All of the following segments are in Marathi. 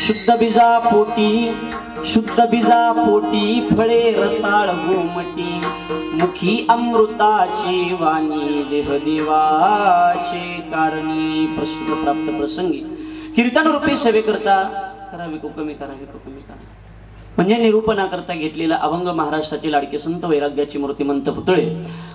शुद्ध बीजा पोटी फळे रसाळ गोमटी मुखी अमृताची वाणी देह देवाचे कारणी प्रस्तुत प्राप्त प्रसंगी कीर्तन रूपी सेवे करता करावी कमी म्हणजे निरूपणा करता घेतलेला अभंग महाराष्ट्राचे लाडके संत वैराग्याची मूर्तिमंत पुतळे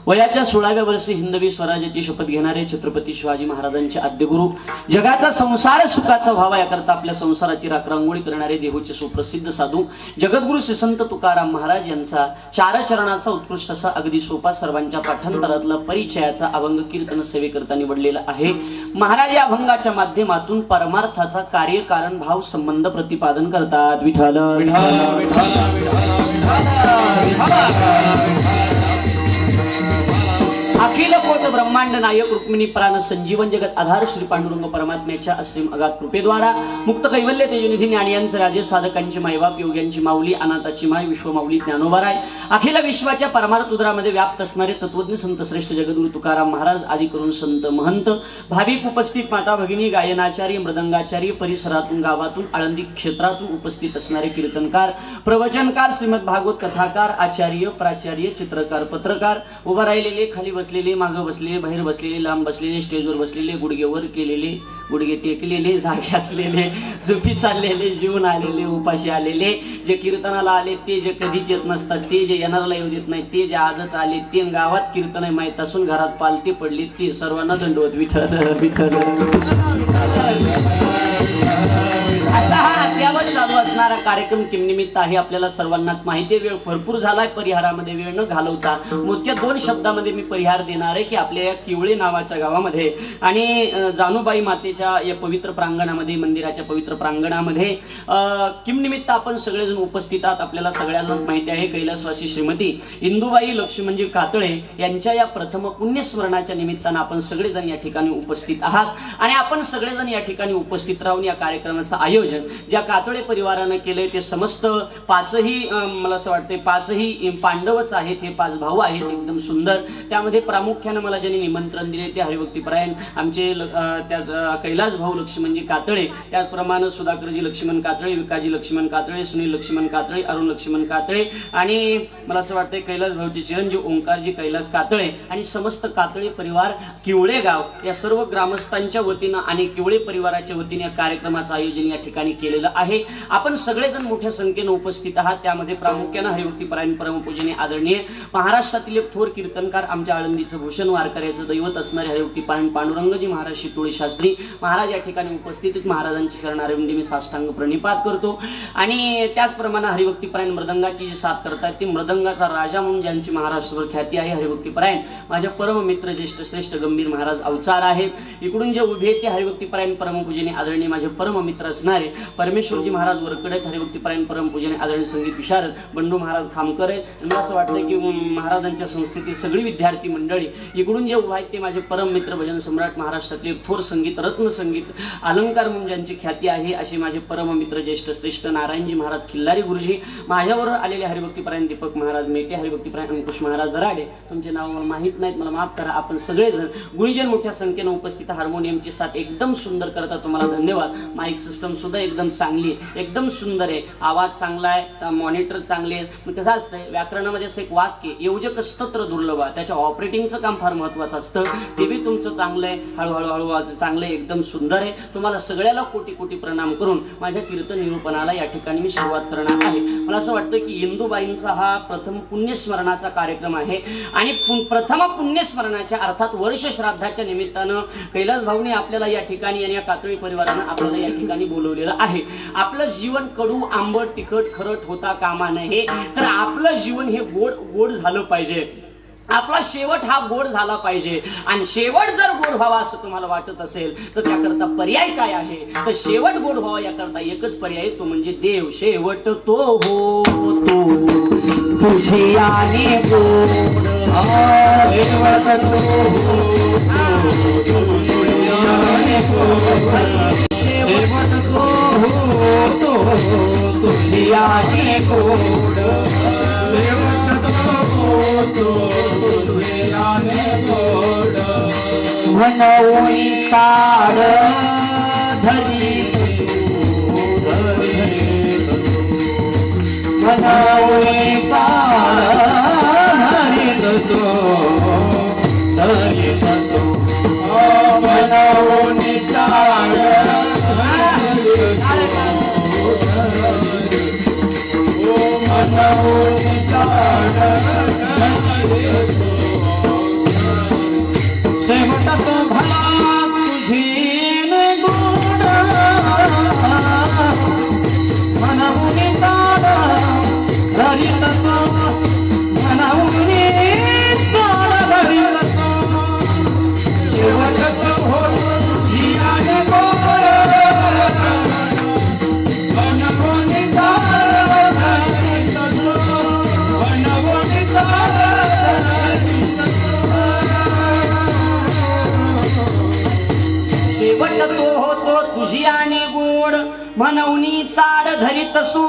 वयाच्या 16व्या वर्षी हिंदवी स्वराज्याची शपथ घेणारे छत्रपती शिवाजी महाराजांचे आद्यगुरु जगाचा संसार सुखाचा व्हावा याकरता आपल्या संसाराची राखरांगोळी करणारे देहूचे सुप्रसिद्ध साधू जगद्गुरु श्री संत तुकाराम महाराज यांचा चार चरणाचा उत्कृष्ट असा अगदी सोपा सर्वांच्या पाठांतरातला परिचयाचा अभंग कीर्तन सेवेकरता निवडलेला आहे। महाराज या अभंगाच्या माध्यमातून परमार्थाचा कार्य कारण भाव संबंध प्रतिपादन करतात। विठ्ठल अखिल कोट ब्रह्मांड नायक रुक्मिणी प्राण संजीवन जगत आधार श्री पांडुरंग परमात्म्याच्या असीम अगाध कृपेद्वारा मुक्त कैवल्य तेजनिधी ज्ञानियांचे राजे साधकांची मायबाप योग्यांची माऊली अनाथाची माय विश्वमाऊली ज्ञानोबाराय अखिल विश्वाच्या परमार्थ उदरामध्ये व्याप्त असणारे तत्वज्ञ संत श्रेष्ठ जगद्गुरु तुकाराम महाराज आदी करून संत महंत भाविक उपस्थित माता भगिनी गायनाचार्य मृदंगाचार्य परिसरातून गावातून आळंदी क्षेत्रातून उपस्थित असणारे कीर्तनकार प्रवचनकार श्रीमद भागवत कथाकार आचार्य प्राचार्य चित्रकार पत्रकार उभा राहिलेले खाली बसलेले मागे बसलेले बाहेर बसलेले लांब बसलेले स्टेजवर बसलेले गुडघेवर केलेले गुडघे टेकलेले जागे असलेले झोपी चाललेले जीवन आलेले उपाशी आलेले जे कीर्तनाला आले ते जे कधीच येत नसतात ते जे येणारला येऊ देत नाही ते जे आजच आले ते गावात कीर्तन आहे माहीत असून घरात पालते पडले ते सर्वांना दंडवत विठ्ठल विठ्ठल असा हा अद्यावत चालू असणारा कार्यक्रम किमनिमित्त आहे आपल्याला सर्वांनाच माहिती आहे। वेळ भरपूर झालाय परिहारामध्ये वेळ न घालवता मोजक्या 2 शब्दामध्ये मी परिहार देणार आहे की आपल्या या किवळे नावाच्या गावामध्ये आणि जानूबाई मातेच्या या पवित्र प्रांगणामध्ये मंदिराच्या पवित्र प्रांगणामध्ये किमनिमित्त आपण सगळेजण उपस्थित आहात। आपल्याला सगळ्यांना माहिती आहे कैलासवासी श्रीमती इंदुबाई लक्ष्मणजी कातळे यांच्या या प्रथम पुण्यस्मरणाच्या निमित्तानं आपण सगळेजण या ठिकाणी उपस्थित आहात आणि आपण सगळेजण या ठिकाणी उपस्थित राहून या कार्यक्रमाचं आयोजन ज्या कातळे परिवाराने केले ते समस्त पाचही मला असं वाटते पाचही पांडवच आहेत हे 5 भाऊ आहेत एकदम सुंदर। त्यामध्ये प्रामुख्याने मला ज्यांनी निमंत्रण दिले ते हरिभक्तीपरायण आमचे कैलास भाऊ लक्ष्मणजी कातळे त्याचप्रमाणे सुधाकरजी लक्ष्मण कातळे विकाजी लक्ष्मण कातळे सुनील लक्ष्मण कातळे अरुण लक्ष्मण कातळे आणि मला असं वाटतं कैलास भाऊचे चिरंजीव ओंकारजी कैलास कातळे आणि समस्त कातळे परिवार किवळे गाव या सर्व ग्रामस्थांच्या वतीनं आणि किवळे परिवाराच्या वतीने या कार्यक्रमाचं आयोजन या ठिकाणी केलेलं आहे। आपण सगळेजण मोठ्या संख्येने उपस्थित आहात। त्यामध्ये प्रामुख्याने हरिभक्तीपरायण परमपूजनीय आदरणीय महाराष्ट्रातील एक थोर कीर्तनकार आमच्या आळंदीचं भूषण वारकऱ्याचं दैवत असणारे हरिभक्तीपरायण पांडुरंगजी महाराज शितोळे शास्त्री महाराज या ठिकाणी उपस्थित महाराजांची शरणारविंदी मी साष्टांग प्रणिपात करतो आणि त्याचप्रमाणे हरिभक्तीपरायण मृदंगाची जी साथ करतात ती मृदंगाचा राजा म्हणून ज्यांची महाराष्ट्रभर ख्याती आहे हरिभक्तीपरायण माझ्या परम मित्र ज्येष्ठ श्रेष्ठ गंभीर महाराज अवचार आहेत। इकडून जे उभे आहेत ते हरिभक्तीपरायण परमपूजनीय आदरणीय माझे परम मित्र असणारे परमेश्वरजी महाराज वरकडे हरिभक्तीपरायण परमपूजनीय आदरणीय संगीत विशारद बंडू महाराज खामकर आहेत। मला असं वाटतं की महाराजांच्या संस्थेतील सगळी विद्यार्थी मंडळी इकडून जे उभा आहेत ते माझे परम मित्र भजन सम्राट महाराष्ट्रातले थोर संगीत रत्न संगीत अलंकार म्हणून ज्यांची ख्याती आहे असे माझे परम मित्र ज्येष्ठ श्रेष्ठ नारायणजी महाराज खिल्लारी गुरुजी माझ्याबरोबर आलेले हरिभक्तीपरायण दीपक महाराज मेटे हरिभक्तीपरायण अंकुश महाराज दराडे तुमचे नाव मला माहीत नाहीत मला माफ करा। आपण सगळेजण गुरुजन मोठ्या संख्येने उपस्थित हार्मोनियमची साथ एकदम सुंदर करता तुम्हाला धन्यवाद। माईक सिस्टम सुद्धा एकदम चांगली आहे एकदम सुंदर आहे आवाज चांगला आहे मॉनिटर चांगले आहे। कसं असतंय व्याकरणामध्ये असं एक वाक्य योजक स्तोत्र दुर्लभ त्याच्या ऑपरेटिंगचं काम फार महत्त्वाचं असतं ते बी तुमचं चांगलं आहे हळूहळू चांगलं आहे एकदम सुंदर आहे। तुम्हाला सगळ्याला कोटी कोटी प्रणाम करून माझ्या कीर्तन निरूपणाला या ठिकाणी मी सुरुवात करणार आहे। मला असं वाटतं की इंदुबाईंचा हा प्रथम पुण्यस्मरणाचा कार्यक्रम आहे आणि प्रथम पुण्यस्मरणाच्या अर्थात वर्ष श्राद्धाच्या निमित्तानं कैलास भाऊने आपल्याला या ठिकाणी आणि या कातळी परिवारानं आपल्याला या ठिकाणी बोलवलेलं आहे। आपलं जीवन कडू आंबट तिखट खरट होता कामा नये तर आपलं जीवन हे गोड गोड झालं पाहिजे आपला शेवट हा गोड झाला पाहिजे आणि शेवट जर गोड व्हावा असं तुम्हाला वाटत असेल तर त्याकरता पर्याय काय आहे तर शेवट गोड व्हावा याकरता एकच पर्याय तो म्हणजे देव शेवट तो हो तो तुझे आने गोड शेवट तो हो शेवट तो हो तो तुझे आने गोड म्हणून ताड धरी मनावरी चाल धरित तो धरित तो मनावरी चाल मनावरी चाल शेवट तो भला तुझी गुण मनावरी चाल धरित तो मनावरी चाल धरित तो शेवट तो हो तुझी गोड मनावरी चाल धरित तो मनावरी चाल शेवट तो होतो तुझी आणि गोड म्हणून चाड धरीत असो.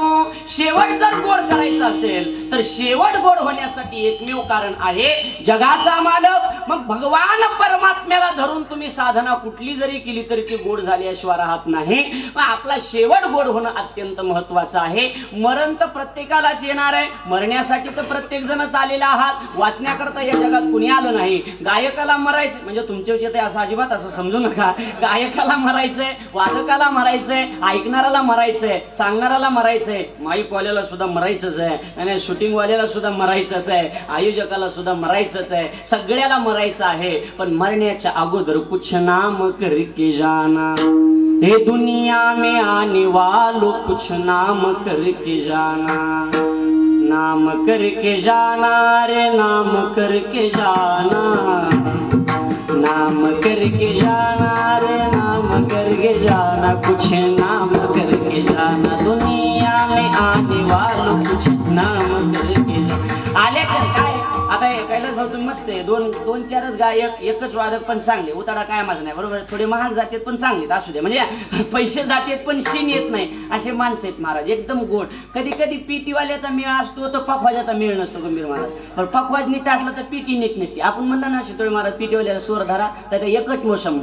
शेवट जर गोड करायचा असेल तर शेवट गोड होण्यासाठी एकमेव कारण आहे जगाचा मालक. मग भगवान परमात्म्याला धरून तुम्ही साधना कुठली जरी केली तरी ती गोड झाल्याशिवाय राहत नाही. मग आपला शेवट गोड होणं अत्यंत महत्वाचं आहे. मरण तर प्रत्येकालाच येणार आहे. मरण्यासाठी तर प्रत्येक जणच आलेला आहात. वाचण्याकरता या जगात कुणी आलं नाही. गायकाला मरायचं म्हणजे तुमच्या विषयी असं अजिबात असं समजू नका. गायकाला मरायचंय, वादकाला मरायचंय, ऐकणाराला मरायचंय, सांगणाराला मरायचंय, माईक वाल्याला सुद्धा मरायचंच आहे आणि शूटिंग वाल्याला सुद्धा मरायचंच आहे, आयोजकाला सुद्धा मरायचंच आहे, सगळ्याला मरायचं आहे. पण मरण्याच्या अगोदर कुछ नाम करके जाना, हे दुनिया में आने वालों कुछ नाम करके जाना, नाम करके जाना रे नाम करके जाना, नाम करके जाना रे नाम करके जाना, कुछ नाम करके जाना, दुनिया में आने वालों कुछ नाम करके जाना. आले काय आता कैलास भाऊ तुम्ही मस्त आहे. दोन चारच गायक, एकच वादक पण चांगले. उताडा काय माझं नाही बरोबर. थोडे महान जातेत पण चांगले असू दे. म्हणजे पैसे जातेत पण शीन येत नाही असे माणसं आहेत महाराज. एकदम गोड. कधी कधी पीटीवाल्याचा मेळ असतो तर पखवाजाचा मेळ नसतो गंभीर महाराज. पण पखवाज नीट असला तर पीटी नीट नसते. आपण म्हणलं ना शितोळे महाराज पीटीवाल्याला स्वर धरा तर एकच मोसम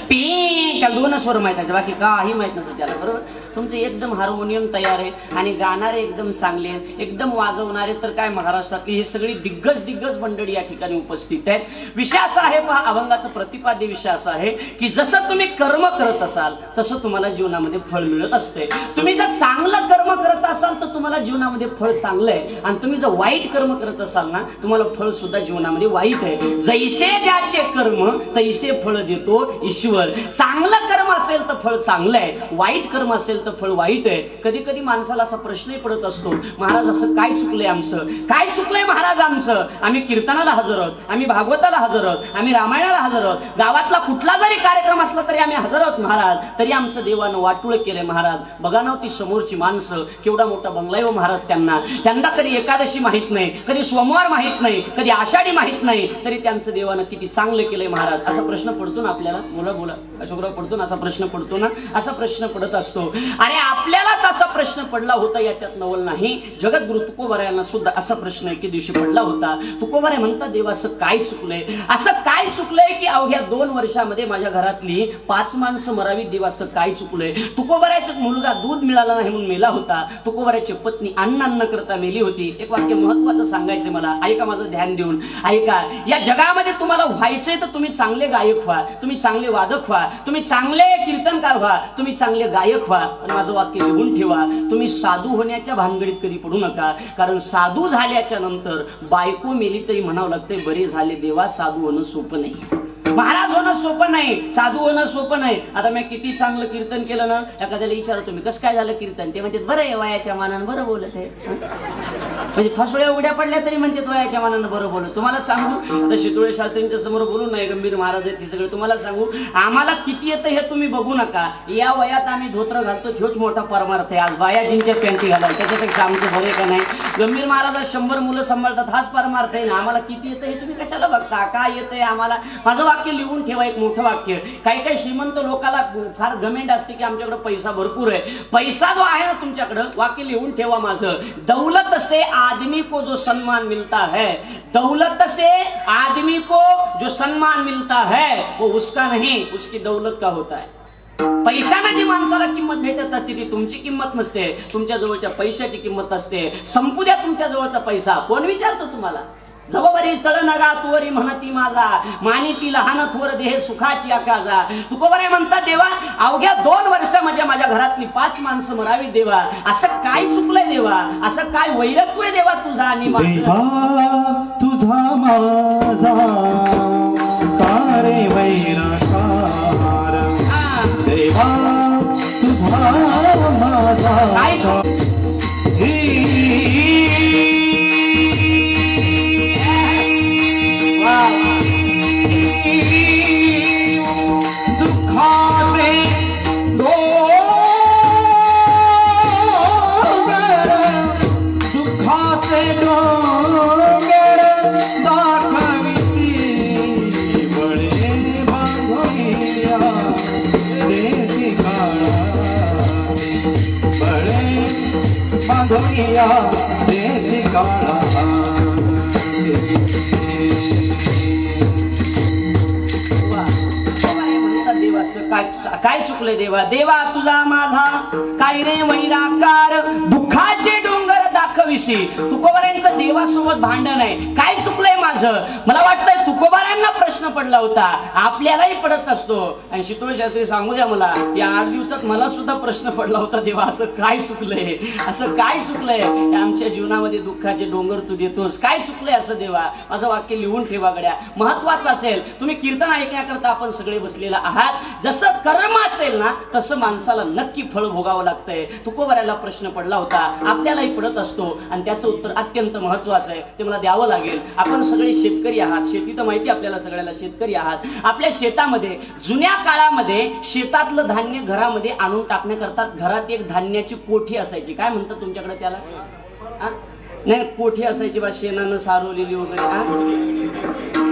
पी त्याला दोनच स्वर माहित आहे, बाकी काही माहित नसतं त्याला बरोबर. तुमचं एकदम हार्मोनियम तयार आहे आणि गाणारे एकदम चांगले आहेत, एकदम वाजवणारे तर काय महाराष्ट्रातली ही सगळी दिग्गज मंडळी या ठिकाणी उपस्थित आहेत. विषय असा आहे पहा, अभंगाचा प्रतिपाद्य विषय असा आहे की जसं तुम्ही कर्म करत असाल तसं तुम्हाला जीवनामध्ये फळ मिळत असते. तुम्ही जर चांगलं कर्म करत असाल तर तुम्हाला जीवनामध्ये फळ चांगलं आहे आणि तुम्ही जर वाईट कर्म करत असाल ना तुम्हाला फळ सुद्धा जीवनामध्ये वाईट आहे. जैसे ज्याचे कर्म तैसे फळ देतो ईश्वर. चांगलं कर्म असेल तर फळ चांगलं आहे, वाईट कर्म असेल तर फळ वाईट आहे. कधी कधी माणसाला असा प्रश्नही पडत असतो, महाराज असं काय चुकलंय आमचं, काय चुकलंय महाराज आमचं. आम्ही कीर्तनाला हजर आहोत, आम्ही भागवताला हजर आहोत, आम्ही रामायणाला हजर आहोत, गावातला कुठला जरी कार्यक्रम असला तरी आम्ही हजर आहोत महाराज, तरी आमचं देवानं वाटुळ केलंय महाराज. बघा ना ती समोरची माणसं, केवढा मोठा बंगला आहे महाराज त्यांना कधी एकादशी माहित नाही, कधी सोमवार माहित नाही, कधी आषाढी माहित नाही, तरी त्यांचं देवानं किती चांगलं केलंय महाराज. असा प्रश्न पडतो ना आपल्याला. बोला अशोकराव पडतो ना, असा प्रश्न पडतो ना, असा प्रश्न पडत असतो. आणि आपल्याला तसा प्रश्न पडला होता याच्यात नवल नाही. जगद्गुरु तुकोबारायांना सुद्धा असा प्रश्न एके दिवशी पडला होता. तुकोबारे म्हणतात देवा असं काय चुकलंय, असं काय चुकलंय की अवघ्या 2 वर्षामध्ये माझ्या घरातली 5 माणसं मरावी. देवा असं काय चुकलंय. तुकोबाराचा मुलगा दूध मिळाला नाही म्हणून मेला होता. तुकोबाराची पत्नी अन्न करता मेली होती. एक वाक्य महत्वाचं सांगायचं मला, ऐका माझं ध्यान देऊन ऐका. या जगामध्ये तुम्हाला व्हायचंय तर तुम्ही चांगले गायक व्हा, तुम्ही चांगले वादक व्हा, तुम्ही चांगले कीर्तनकार व्हा, तुम्ही चांगले गायक व्हा. पण माझं वाक्य लिहून ठेवा, तुम्ही साधू होण्याच्या भानगडीत कधी पडू नका. कारण साधू झाल्याच्या नंतर बायको मेली तरी म्हणावं लागतंय बरे झाले देवा, साधू होणं सोपं नाही. महाराज होणं सोपं नाही, साधू होणं सोपं नाही. आता मी किती चांगलं कीर्तन केलं ना, एखाद्याला विचारतो तुम्ही कसं काय झालं कीर्तन, ते म्हणतात बरं आहे वयाच्या मानानं बरं बोलत आहे. म्हणजे फसोळ्या उड्या पडल्या तरी म्हणतात वयाच्या मानानं बरं बोलत. तुम्हाला सांगू आता शितोळे शास्त्रींच्या समोर बोलून नाही, गंभीर महाराज आहेत ती सगळे. तुम्हाला सांगू आम्हाला किती येतं हे तुम्ही बघू नका. या वयात आम्ही धोत्र घालतो, ह्योच मोठा परमार्थ आहे. आज बायाजींच्या पॅन्टी घालाल त्याच्यापेक्षा आमचं बरे का नाही. गंभीर महाराज 100 मुलं सांभाळतात, हाच परमार्थ आहे ना. आम्हाला किती येतं हे तुम्ही कशाला बघता, काय येतंय आम्हाला. माझं वाक्य लिहून ठेवा, एक मोठं वाक्य. काही काही श्रीमंत लोकाला फार गमेंट असते की आमच्याकडे पैसा भरपूर आहे. पैसा जो आहे ना तुमच्याकडे, वाक्य लिहून ठेवा माझं. दौलत से आदमी को जो सम्मान मिलता है, दौलत से आदमी को जो सम्मान मिलता है वो उसका नहीं उसकी दौलत का होता है. पैशाने जी माणसाला किंमत भेटत असते ती तुमची किंमत नसते, तुमच्या जवळच्या पैशाची किंमत असते. संपू द्या तुमच्या जवळचा पैसा, कोण विचारतो तुम्हाला? जवबरी चढ नगा तुवरी म्हणती माझा, मानिती लहान थोर देह सुखाची आकाजा. तुकोबरे म्हणतात देवा अवघ्या 2 वर्ष माझ्या घरातली 5 माणसं मरावी देवा. असं काय चुकलंय देवा, असं काय वैरत्व आहे देवा तुझा आणि देवा तुझा माझा कारे वैराकार, देवा तुझा माझा दुःखाचे डोंगर दाखविती बळे बांधोया देशी काळा, बळे बांधोया देशी काळा. काय चुकले देवा, देवा तुझा माझा काय रे वैराकार, दुःखाचे डोंगर दाखविशी. तुकोबारांचं देवासोबत भांडण आहे. काय चुकलंय माझं? मला वाटतंय तुकोबारांना प्रश्न पडला होता, आपल्यालाही पडत असतो. आणि शितोळे शास्त्री सांगू द्या मला, या 8 दिवसात मला सुद्धा प्रश्न पडला होता, देवा असं काय चुकलंय, असं काय चुकलंय आमच्या जीवनामध्ये दुःखाचे डोंगर तू देतोस, काय चुकलंय असं देवा? माझं वाक्य लिहून ठेवा गड्या, महत्वाचं असेल. तुम्ही कीर्तन ऐकण्याकरता आपण सगळे बसलेला आहात. जसं कर्म असेल ना तसं माणसाला नक्की फळ भोगावं लागतंय. तुकोबाराला प्रश्न पडला होता, आपल्यालाही पडत असतो आणि त्याचं उत्तर अत्यंत महत्वाचं आहे, ते मला द्यावं लागेल. आपण सगळे शेतकरी आहात, शेती तर माहिती आपल्याला सगळ्याला, शेतकरी आहात. आपल्या शेतामध्ये जुन्या काळामध्ये शेतातलं धान्य घरामध्ये आणून टाकण्याकरता घरात एक धान्याची कोठी असायची. काय म्हणतात तुमच्याकडे त्याला? नाही, कोठी असायची बा, शेणानं सारवलेली वगैरे.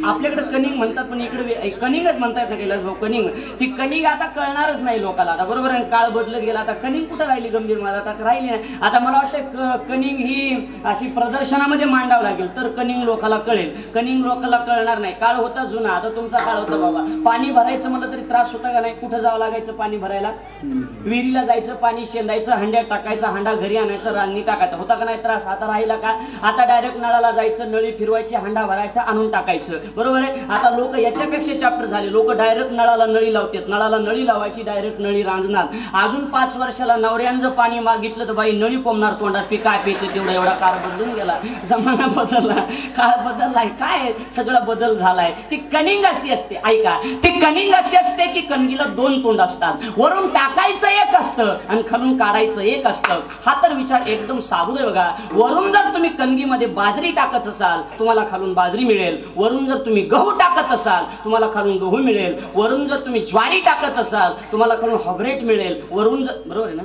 आपल्याकडे कणिंग म्हणतात, पण इकडे कणिंगच म्हणतात ना कैलास भाऊ, कणिंग. ती कणिंग आता कळणारच नाही लोकांना आता, बरोबर आहे. काळ बदलत गेला, आता कणिंग कुठं राहिली गंभीर माझा, आता राहिली नाही. आता मला वाटतं कणिंग ही अशी प्रदर्शनामध्ये मांडावं लागेल तर कणिंग लोकांना कळेल, कणिंग लोकांना कळणार नाही. काळ होता जुना, आता तुमचा काळ होता बाबा. पाणी भरायचं म्हणलं तरी त्रास होता का नाही? कुठं जावं लागायचं पाणी भरायला? विहिरीला जायचं, पाणी शेंदायचं, हांड्यात टाकायचं, हांडा घरी आणायचं, रांगणी टाकायचं. होता का नाही त्रास? आता राहिला का? आता डायरेक्ट नळाला जायचं, नळी फिरवायची, हांडा भरायचा, आणून टाकायचं, बरोबर आहे. आता लोक याच्यापेक्षा चॅप्टर झाले, लोक डायरेक्ट नळाला नळी लावतात, नळाला नळी लावायची, डायरेक्ट नळी रांजणार. अजून 5 वर्षाला नवऱ्यानं पाणी मागितलं तर बाई नळी कोंबणार तोंडात, ते काय प्यायचं तेवढा. एवढा काळ बदलून गेला, जमाना बदलला, काळ बदललाय, काय सगळा बदल झालाय. ती कणिंग अशी असते, ऐका, ती कणिंग अशी असते की कणगीला 2 तोंड असतात. वरून टाकायचं एक असतं आणि खालून काढायचं एक असतं. हा तर विचार एकदम साधू आहे बघा. वरून जर तुम्ही कणगीमध्ये बाजरी टाकत असाल तुम्हाला खालून बाजरी मिळेल, वरून जर तुम्ही गहू टाकत असाल तुम्हाला खालून गहू मिळेल, वरून जर तुम्ही ज्वारी टाकत असाल तुम्हाला खालून हॉबरेट मिळेल, वरून जर, बरोबर आहे ना?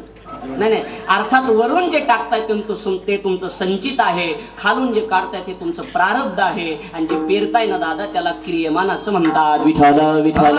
नाही, अर्थात वरून जे टाकताय ते तुमचं संचित आहे, खालून जे काढताय ते तुमचं प्रारब्ध आहे, आणि जे पेरताय ना दादा त्याला क्रियमान असं म्हणतात. विठाल विठाल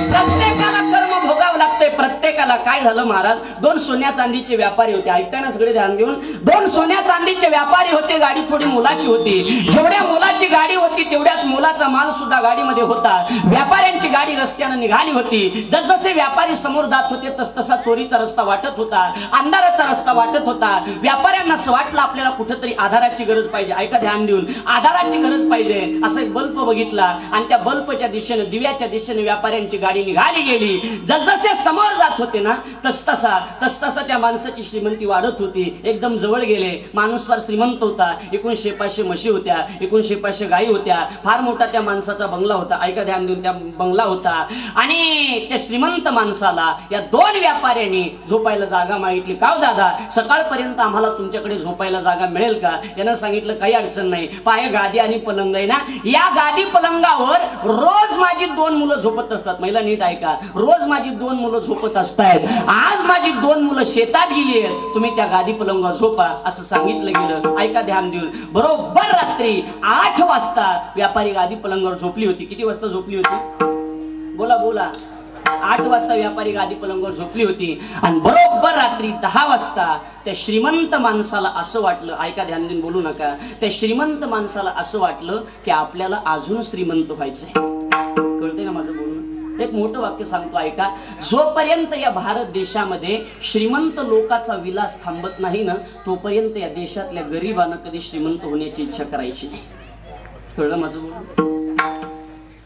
प्रत्येकाला कर्म भोगावं लागतंय, प्रत्येकाला. काय झालं महाराज, 2 सोन्या चांदीचे व्यापारी होते, ऐकताना सगळे ध्यान देऊन. 2 सोन्या चांदीचे व्यापारी होते, गाडी थोडी मोलाची होती. जेवढ्या मोलाची गाडी होती तेवढ्याच मोलाचा माल सुद्धा गाडीमध्ये होता. व्यापाऱ्यांची गाडी रस्त्यानं निघाली होती. जसजसे व्यापारी समोर जात होते तसतसा चोरीचा रस्ता वाटत होता, अंधाराचा रस्ता वाटत होता. व्यापाऱ्यांना असं वाटलं आपल्याला कुठेतरी आधाराची गरज पाहिजे, ऐका ध्यान देऊन, आधाराची गरज पाहिजे. असं एक बल्ब बघितला आणि त्या बल्बच्या दिशेने, दिव्याच्या दिशेने व्यापाऱ्यांची गाडी निघाली गेली. जसजसे समोर जात होते ना तसतसा त्या माणसाची श्रीमंती वाढत होती. एकदम जवळ गेले, माणूस फार श्रीमंत होता. 1,500 म्हशी होत्या, 1,500 गायी होत्या. फार मोठा त्या माणसाचा बंगला होता, ऐका ध्यान देऊन, त्या बंगला होता. आणि त्या श्रीमंत माणसाला या 2 व्यापाऱ्यांनी झोपायला जागा मागितली. का हो दादा, सकाळपर्यंत आम्हाला तुमच्याकडे झोपायला जागा मिळेल का? यानं सांगितलं काही अडचण नाही, पाय गादी आणि पलंग आहे ना, या गादी पलंगावर रोज माझी 2 मुलं झोपत असतात. महिला नीट ऐका, रोज माझी 2 मुलं झोपत असतायत. आज माझी 2 मुलं शेतात गेली आहेत, तुम्ही त्या गादी पलंगावर झोपा असं सांगितलं गेलं. ऐका ध्यान देऊन, बरोबर रात्री 8 वाजता व्यापारी गादी पलंगावर झोपली होती. किती वाजता झोपली होती? बोला बोला. 8 वाजता व्यापारी गादी पलंगावर झोपली होती आणि बरोबर रात्री 10 वाजता त्या श्रीमंत माणसाला असं वाटलं, ऐका ध्यान देऊन बोलू नका, त्या श्रीमंत माणसाला असं वाटलं की आपल्याला अजून श्रीमंत व्हायचंय. कळतंय ना माझं बोलणं? एक मोठं वाक्य सांगतो ऐका. जोपर्यंत या भारत देशामध्ये श्रीमंत लोकांचा विलास थांबत नाही ना, तोपर्यंत या देशातल्या गरिबांना कधी श्रीमंत होण्याची इच्छा करायची नाही. कळलं माझं बोलणं?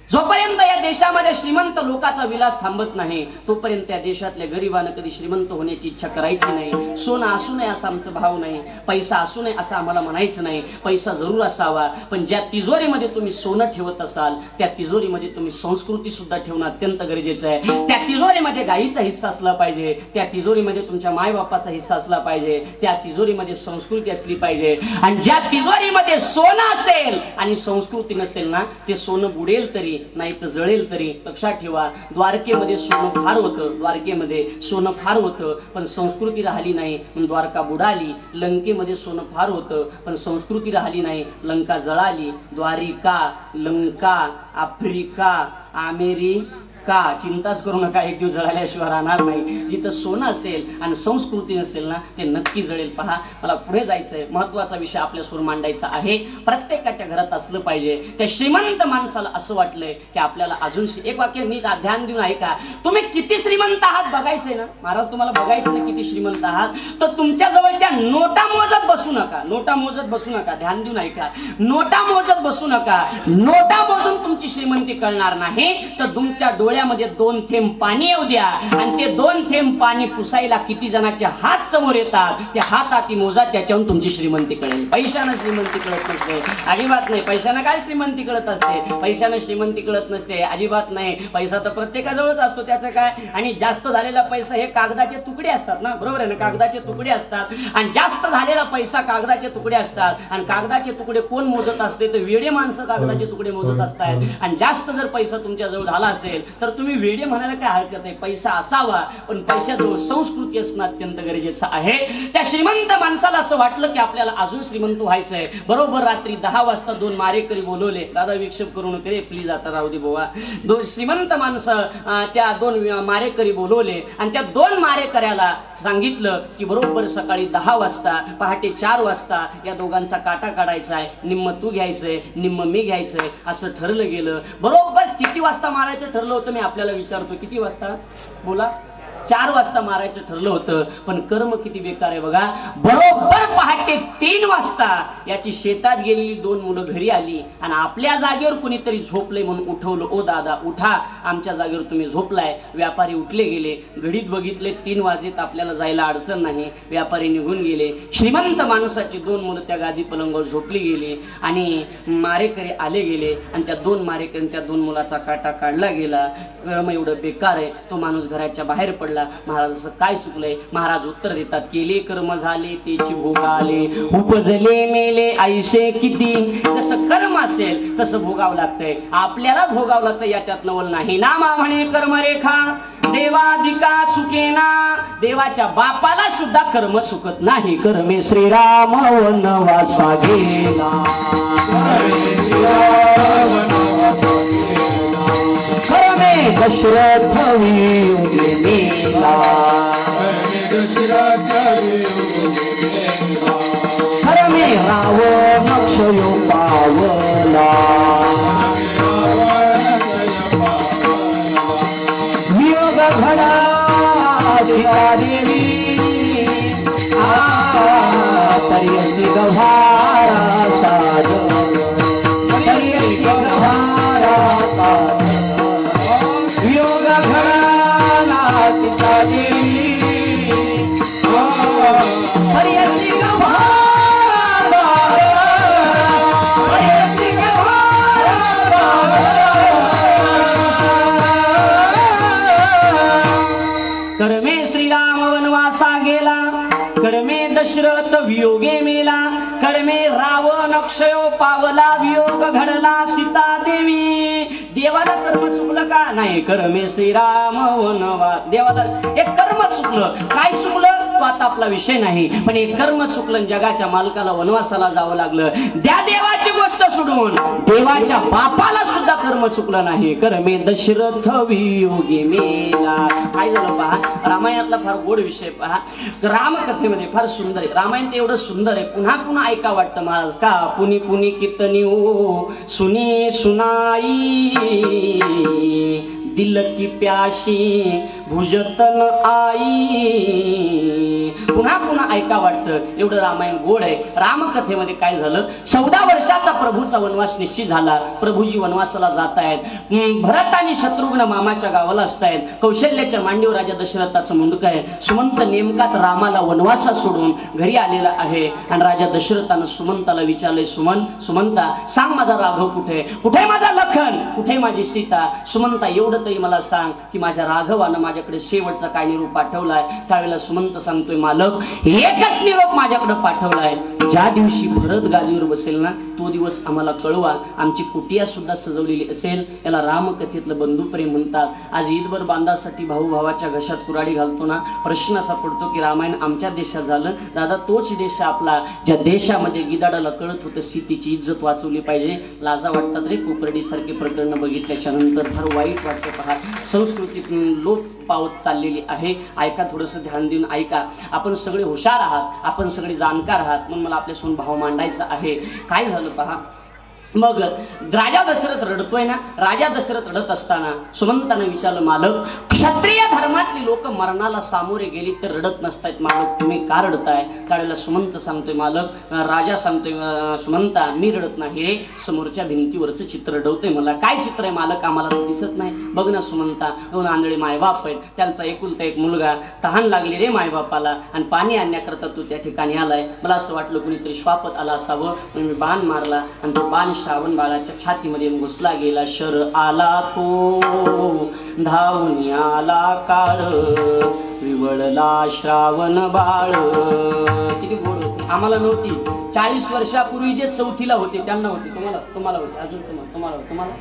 जोपर्यंत या देशामध्ये श्रीमंत लोकांचा विलास थांबत नाही, तोपर्यंत या देशातल्या गरिबांना कधी श्रीमंत होण्याची इच्छा करायची नाही. सोनं असू नये असा आमचा भाव नाही, पैसा असू नये असं आम्हाला म्हणायचं नाही. पैसा जरूर असावा, पण ज्या तिजोरीमध्ये तुम्ही सोनं ठेवत असाल त्या तिजोरीमध्ये तुम्ही संस्कृती सुद्धा ठेवणं अत्यंत गरजेचं आहे. त्या तिजोरीमध्ये गाईचा हिस्सा असला पाहिजे, त्या तिजोरीमध्ये तुमच्या मायबापाचा हिस्सा असला पाहिजे, त्या तिजोरीमध्ये संस्कृती असली पाहिजे. आणि ज्या तिजोरीमध्ये सोनं असेल आणि संस्कृती नसेल ना, ते सोनं बुडेल तरी नाही तर जळेल तरी. लक्षात ठेवा, द्वारकेमध्ये सोनं फार होतं, द्वारकेमध्ये सोनं फार होतं पण संस्कृती राहिली नाही म्हणून द्वारका बुडाली. लंकेमध्ये सोनं फार होतं पण संस्कृती राहिली नाही, लंका जळाली. द्वारिका, लंका, आफ्रिका, अमेरिका, चिंताच करू नका, एक दिवस जळाल्याशिवाय राहणार नाही. जिथं सोनं असेल आणि संस्कृती नसेल ना, ते नक्की जळेल. पहा, मला पुढे जायचंय, महत्वाचा विषय आपल्यासमोर मांडायचा आहे. प्रत्येकाच्या घरात असलं पाहिजे. त्या श्रीमंत माणसाला असं वाटलंय की आपल्याला अजून एक वाक्य मी ध्यान देऊन ऐका. तुम्ही किती श्रीमंत आहात बघायचंय ना, महाराज तुम्हाला बघायचं ना किती श्रीमंत आहात, तर तुमच्या जवळच्या नोटा मोजत बसू नका. नोटा मोजत बसू नका, ध्यान देऊन ऐका. नोटा मोजत बसू नका. नोटा मोजून तुमची श्रीमंती कळणार नाही, तर तुमच्या डोळ्यामध्ये 2 थेंब पाणी येऊ द्या आणि ते 2 थेंब पाणी पुसायला किती जणांचे हात समोर येतात, ते हात हाती मोजा, त्याच्यावरून तुमची श्रीमंती कळेल. पैशानं श्रीमंती कळत नसते, अजिबात नाही. पैशानं काय श्रीमंती कळत असते? पैशानं श्रीमंती कळत नसते, अजिबात नाही. पैसा तर प्रत्येकाजवळच असतो, त्याचं काय. आणि जास्त झालेला पैसा हे कागदाचे तुकडे असतात ना, बरोबर आहे ना, कागदाचे तुकडे असतात. आणि जास्त झालेला पैसा कागदाचे तुकडे असतात. आणि कागदाचे तुकडे कोण मोजत असते? तर वेडे माणसं कागदाचे तुकडे मोजत असतात. आणि जास्त जर पैसा तुमच्या जवळ झाला असेल तर तुम्ही वेडे म्हणायला काय हरकत आहे. पैसा असावा पण पैशाजवळ संस्कृती असणं अत्यंत गरजेचं आहे. त्या श्रीमंत माणसाला असं वाटलं की आपल्याला अजून श्रीमंत व्हायचंय. बरोबर रात्री 10 वाजता 2 मारेकरी बोलवले. दादा विक्षेप करू नका रे प्लीज, आता राहू दे बोवा. 2 श्रीमंत माणसं त्या 2 मारेकरी बोलवले आणि त्या 2 मारेकऱ्याला सांगितलं की बरोबर सकाळी 10 वाजता, पहाटे 4 वाजता या दोघांचा काटा काढायचा आहे. निम्म तू घ्यायचंय, निम्म मी घ्यायचंय, असं ठरलं गेलं. बरोबर किती वाजता मारायचं ठरलं होतं मी आपल्याला विचारतो, किती वाजता बोला? 4 वाजता मारायचं ठरलं होतं, पण कर्म किती बेकार आहे बघा. बरोबर पहाटे 3 वाजता याची शेतात गेलेली 2 मुलं घरी आली आणि आपल्या जागेवर कुणीतरी झोपले म्हणून उठवलं. ओ दादा उठा, आमच्या जागेवर तुम्ही झोपलाय. व्यापारी उठले गेले, घडीत बघितले 3 वाजलेत, आपल्याला जायला अडचण नाही. व्यापारी निघून गेले. श्रीमंत माणसाची 2 मुलं त्या गादी पलंगावर झोपली गेली आणि मारेकरी आले गेले आणि त्या 2 मारेकरी त्या 2 मुलाचा काटा काढला गेला. कर्म एवढं बेकार आहे. तो माणूस घराच्या बाहेर पडला. महाराज असं काय चुकलंय? महाराज उत्तर देतात, केले कर्म झाले तेची भोग आले, उपजले मेले ऐसे किती. जसं कर्म असेल तसं भोगावं लागतंय, आपल्यालाच भोगावं लागतं, याच्यात नवल नाही. नामा म्हणे कर्मरेखा देवाधिका चुकेना, देवाच्या बापाला सुद्धा कर्म चुकत नाही. कर्मे श्रीराम वनवासा गेला, कर्मे दशरथ वियोगे मेला, कर्मे रावण क्षयो पावला, वियोग घडा सीता देवी, तर्यसी गव्हारा साध, तर्यसी गव्हारा साध, वियोग घडा सीता देवी, तर्यसी गव्हारा साध, तर्यसी गव्हारा साध. कर्मे श्रीराम वनवासा गेला, कर्मे दशरथ वियोगे मेला, कर्मे रावण अक्षयो पावला, वियोग घडला सीता देवी. देवाला कर्म चुकलं का? नाही. कर्मे श्रीराम वनवा, देवाला एक कर्म चुकलं. काय चुकलं तो आता आपला विषय नाही, पण एक कर्म चुकलं. जगाच्या मालकाला वनवासाला जावं लागलं. द्या देवाची गोष्ट सोडून देवाच्या बापाला सुद्धा धर्म चुकला नाही करमे दशरथ वियोगी मेला. काय झालं पहा, रामायणातला फार गोड विषय पहा. रामकथेमध्ये फार सुंदर आहे. रामायण ते एवढं सुंदर आहे, पुन्हा पुन्हा ऐका वाटतं महाराज. का पुनी पुनी कितनी हो सुनी सुनाई दिल की प्याशी भुजतन आई. पुन्हा पुन्हा ऐका वाटतं, एवढं रामायण गोड आहे. रामकथेमध्ये काय झालं, 14 वर्षाचा प्रभूचा वनवास निश्चित झाला. प्रभूजी वनवासाला जात आहेत. भरत आणि शत्रुघ्न मामाच्या गावाला असतायत. कौशल्याच्या मांडीवर राजा दशरथाचं मुंडक आहे. सुमंत नेमकाच रामाला वनवासा सोडून घरी आलेला आहे. आणि राजा दशरथानं सुमंताला विचारले, सुमंता सांग माझा राघव कुठे, कुठे माझा लखन, कुठे माझी सीता. सुमंता एवढं तरी मला सांग की माझ्या राघवानं माझ्याकडे शेवटचा काय निरोप पाठवलाय. त्यावेळेला सुमंत सांगतोय, मालक एकच निरोप माझ्याकडे पाठवलाय. ज्या दिवशी भरत गादीवर बसेल ना, तो दिवस आम्हाला कळवा. आमची कुटिया सुद्धा सजवलेली असेल. याला रामकथेतलं बंधुप्रेम म्हणतात. आज ईदभर बांधासाठी भाऊ भावाच्या घशात कुराडी घालतो ना, प्रश्न असा पडतो की रामायण आमच्या देशात झालं. दादा तोच देश आपला ज्या देशामध्ये गिदाडाला कळत होतं सीतेची इज्जत वाचवली पाहिजे. लाजा वाटतात रे कोपर्डी सारखे प्रकरण बघितल्याच्या नंतर. फार वाईट वाटतं पहा, संस्कृतीत लोप पावत चाललेली आहे. ऐका, थोडंसं ध्यान देऊन ऐका. आपण सगळे हुशार आहात, आपण सगळे जाणकार आहात, म्हणून मला आपल्यासमोर भाव मांडायचा आहे. काय झालं पहा, मग राजा दशरथ रडतोय ना. राजा दशरथ रडत असताना सुमंतानं विचारलं, मालक क्षत्रिय धर्मातली लोक मरणाला सामोरे गेली तर रडत नसतायत, मालक तुम्ही का रडताय. त्यावेळेला सुमंत सांगतोय, मालक राजा सांगतोय, सुमंता मी रडत नाही, समोरच्या भिंतीवरचं चित्र रडवतोय. मला काय चित्र आहे मालक, आम्हाला तर दिसत नाही. बघ ना सुमंता, 2 आंधळे मायबाप आहेत, त्यांचा एकुलता एक मुलगा, तहान लागली रे मायबापाला आणि पाणी आणण्याकरता तू त्या ठिकाणी आलाय. मला असं वाटलं कुणीतरी श्वापत आला असावं, म्हणून मी बाण मारला आणि तो बाण श्रावण बाळाच्या छातीमध्ये घुसला गेला. शर आला तो धावून आला काळ, विवळला श्रावण बाळ. किती गोड होती, आम्हाला नव्हती. 40 वर्षापूर्वी जे 4थीला होते त्यांना होती, तुम्हाला होती, अजून तुम्हाला होती बघा,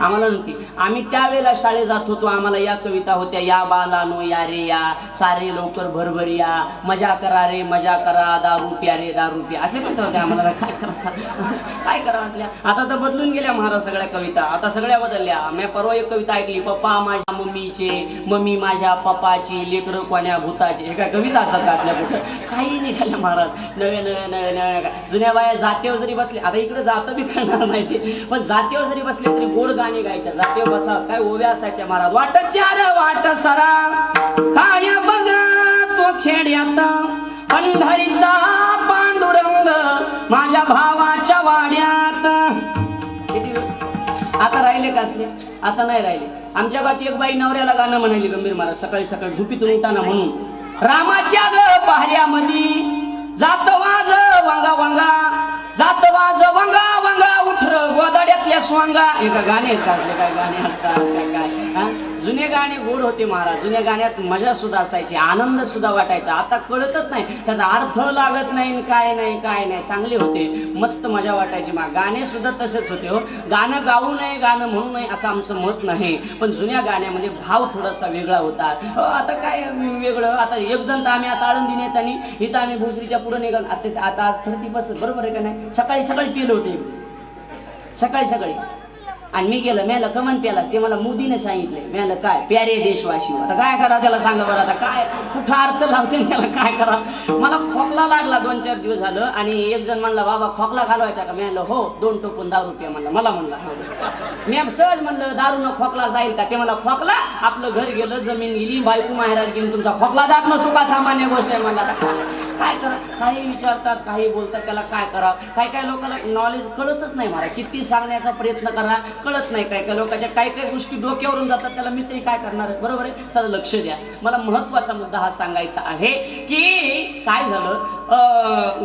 आम्हाला नव्हती. आम्ही त्यावेळेला शाळेत जात होतो, आम्हाला या कविता होत्या, या बालानो या रे या, सारे लवकर भरभर या, मजा करा रे मजा करा, दारू प्या रे दारू प्या, असे कविता होत्या आम्हाला. काय करा आपल्या, आता तर बदलून गेल्या महाराज सगळ्या कविता, आता सगळ्या बदलल्या. मी परवा एक कविता ऐकली, पप्पा माझ्या मम्मीचे, मम्मी माझ्या पप्पाची, लेकरं कोण्या भूताची. हे काय कविता असतात का आपल्या कुठं, काही निघाल्या महाराज. नव्या जुन्या बाया जातेवर जरी बसले, आता इकडे जातं बी करणार नाही ते, पण जातीवर जरी बसले तरी गोड गाणी गायच्या. जातीवर बसा, काय ओव्या असायच्या महाराज. वाट चार वाट सरा काय बघा तो खेड्यात, पंढरीचा पांडुरंग माझ्या भावाच्या वाड्यात. आता राहिले का असले, आता नाही राहिले. आमच्या गावात एक बाई नवऱ्याला गाणं म्हणाली गंभीर महाराज, सकाळी सकाळी झोपीतून उठताना म्हणून, रामाच्या ग पहाऱ्यामध्ये जात वाज वांगा वांगा, जात वाज वंगा वंगा उठर गोदाड्यातल्या स्वांगा. एका गाणे असले, काय गाणे असतात काय. जुने गाणे गोड होते महाराज. जुन्या गाण्यात मजा सुद्धा असायची, आनंद सुद्धा वाटायचा. आता कळतच नाही, त्याचा अर्थ लागत नाही, काय नाही. चांगले होते, मस्त मजा वाटायची. गाणे सुद्धा तसेच होते हो. गाणं गाऊ नये, गाणं म्हणू नये असं आमचं मत नाही, पण जुन्या गाण्यामध्ये भाव थोडासा वेगळा होता. आता काय वेगळं, आता एक जण तर आम्ही आता आळंदी नेतानी इथं आम्ही भोसरीच्या पुढे निघालो. आता आज 30% बरोबर आहे का नाही. सकाळी केलं होते, सकाळी आणि मी गेलं, मेला कमन प्याला. ते मला मोदीने सांगितले, मेला काय प्यारे देशवासी. आता काय करा त्याला सांगा बरं, आता काय कुठं अर्थ लावते त्याला, काय करा. मला खोकला लागला 2-4 दिवस झालं, आणि एक जण म्हणला, बाबा खोकला घालवायचा का. मी हो 2 टोपण दारू प्या म्हणला. मला म्हणला, मी सहज म्हणलं दारू न खोकला जाईल का. ते मला खोकला, आपलं घर गेलं, जमीन गेली, बायको माहेरात गेली, तुमचा खोकला जात नसतो का, सामान्य गोष्ट आहे म्हणला. काय करा, काही विचारतात, काही बोलतात, त्याला काय करा. काय लोकांना नॉलेज कळतच नाही मला. किती सांगण्याचा प्रयत्न करा, कळत नाही. काय लोकांच्या काय गोष्टी डोक्यावरून जातात, त्याला मी तरी काय करणार, बरोबर आहे. चला लक्ष द्या, मला महत्वाचा मुद्दा हा सांगायचा आहे की काय झालं.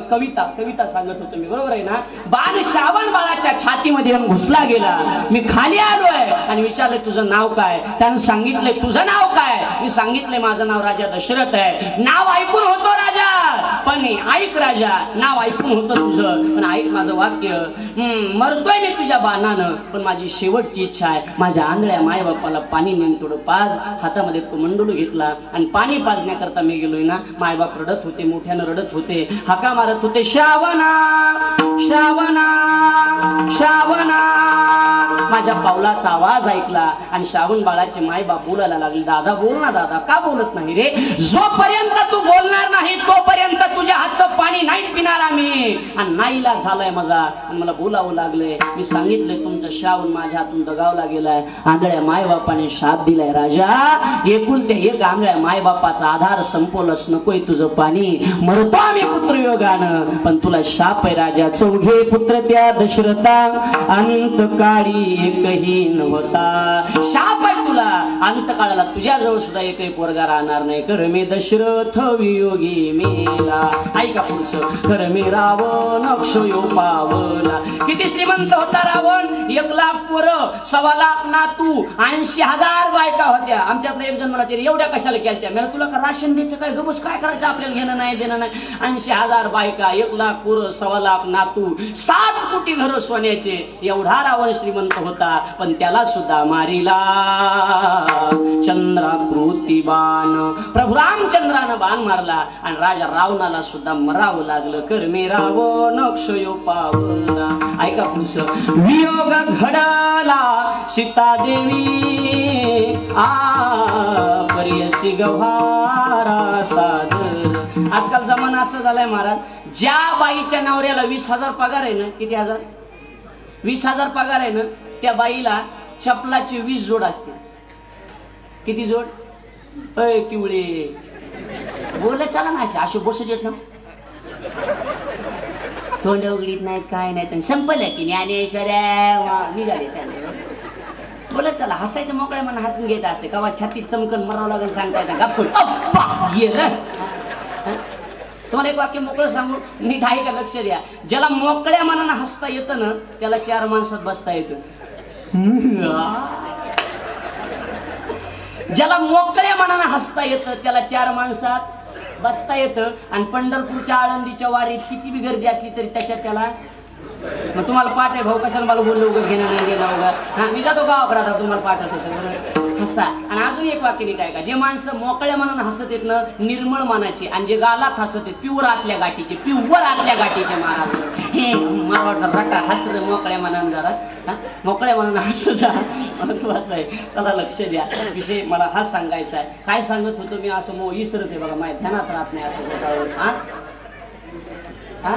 कविता सांगत होतो मी, बरोबर आहे ना. बाण श्रावण बाळाच्या छातीमध्ये घुसला गेला. मी खाली आलोय आणि विचारलं तुझं नाव काय. त्यानं सांगितलंय तुझं नाव काय. मी सांगितलंय माझं नाव राजा दशरथ आहे. नाव ऐकून होतो राजा, पण ऐक राजा, नाव ऐकून होतं तुझं, पण ऐक माझं वाक्य. मरतोय मी तुझ्या बाणानं, पण माझी शेवटची इच्छा आहे, माझ्या आंधळ्या मायबापाला पाणी नेऊन थोडं पाज. हातामध्ये तो मंडूळ घेतला आणि पाणी पाजण्याकरता मी गेलोय ना. मायबाप रडत होते, मोठ्यानं रडत होते, हाका मारत होते, श्रावणा श्रावणा श्रावणा. माझ्या पावलाचा आवाज ऐकला आणि श्रावण बाळाचे मायबाप बोलायला लागले, दादा बोल ना दादा. का बोलत नाही रे? जोपर्यंत तू बोलणार नाही तोपर्यंत तुझ्या हातचं पाणी नाही पिणार आम्ही. आणि नाईला झालाय माझा आणि मला बोलावं लागलंय. मी सांगितलंय तुमचं श्रावण माझ्या हातून दगावला गेलाय. आंधळ्या मायबापाने शाप दिलाय राजा. एकुलते एक आंधळ्या मायबापाचा आधार संपवलंच, नकोय तुझं पाणी. मरतो आम्ही पुत्रयोगानं, पण तुला शाप आहे राजा. चौघे पुत्र त्या दशरथा, अंतकाळी एकही नव्हता. शाप आहे तुला, अंतकाळाला तुझ्याजवळ सुद्धा एकही पोरगा राहणार नाही. कर मे दशरथ वियोगी मेला. ऐका पुढचं. कर मे रावण अक्षयो पावला. किती श्रीमंत होता रावण? 1 लाख पोरं, 1.25 लाख नातू, 80,000 बायका होत्या. आमच्यातला एक जण म्हणाले, एवढ्या कशाला केल्या? मला तुला का राशन द्यायचं काय? गबस काय करायचं? आपल्याला घेणं नाही देणं नाही. 80,000 बायका, 1 लाख पोरं, 1.25 लाख नातू, 7 कोटी घर सोन्याचे. एवढा रावण श्रीमंत होता, पण त्याला सुद्धा मारिला चंद्राकृती बाण. प्रभू रामचंद्रानं बाण मारला आणि राजा रावणाला सुद्धा मरावं लागलं. कर मे रावण अक्षयो पावला. ऐका पुढचं. वियोग घडला सीता देवी, पर्यसी गव्हारा सादर. आजकाल जमाना असं झालाय महाराज, ज्या बाईच्या नवऱ्याला 20,000 पगार आहे ना, किती हजार? 20,000 पगार आहे ना, त्या बाईला चपलाची 20 जोड असते. किती जोड? अय किवळे बोल चला ना, असे बसू देत ना, तोंड उघडीत नाही काय नाही. तर संपलं की ज्ञानेश्वऱ्या निघाले चालले. बोलत चला, हसायचं मोकळ्या म्हणून हसून घेत असते. कवा छातीत चमकन मरावं लागेल सांगता येतं. गप्प गेलं. तुम्हाला एक वाक्य मोकळं सांगू, नीट आहे का? लक्ष द्या. ज्याला मोकळ्या मनानं हसता येतं ना, त्याला 4 माणसात बसता येतं. ज्याला मोकळ्या मनानं हसता येतं त्याला 4 माणसात बसता येतं. आणि पंढरपूरच्या आळंदीच्या वारीत किती बी गर्दी असली तरी त्याच्यात त्याला. मग तुम्हाला पाठ आहे भाऊ, कशाला मला बोललो उगं घेणं नाही गेला उगा. हा, मी जातो गावाकडे, आता तुम्हाला पाठवत होतं हसा. आणि अजून एक वाक्य नीट आहे का? जे माणसं मोकळ्या मनानं हसत येत ना, निर्मळ मनाची, आणि जे गालात हसत येत प्युअर आतल्या गाठीचे, प्युअर आतल्या गाठीचे महाराज. हे मला वाटतं रटा हसर मोकळ्या मनानं जरा, मोकळ्या मनानं हसं जा, महत्वाचं आहे. चला लक्ष द्या. विषय मला हा सांगायचा आहे. काय सांगत होतो मी असं विसरत आहे बघा, माझ्या ध्यानात राहत नाही असं. हा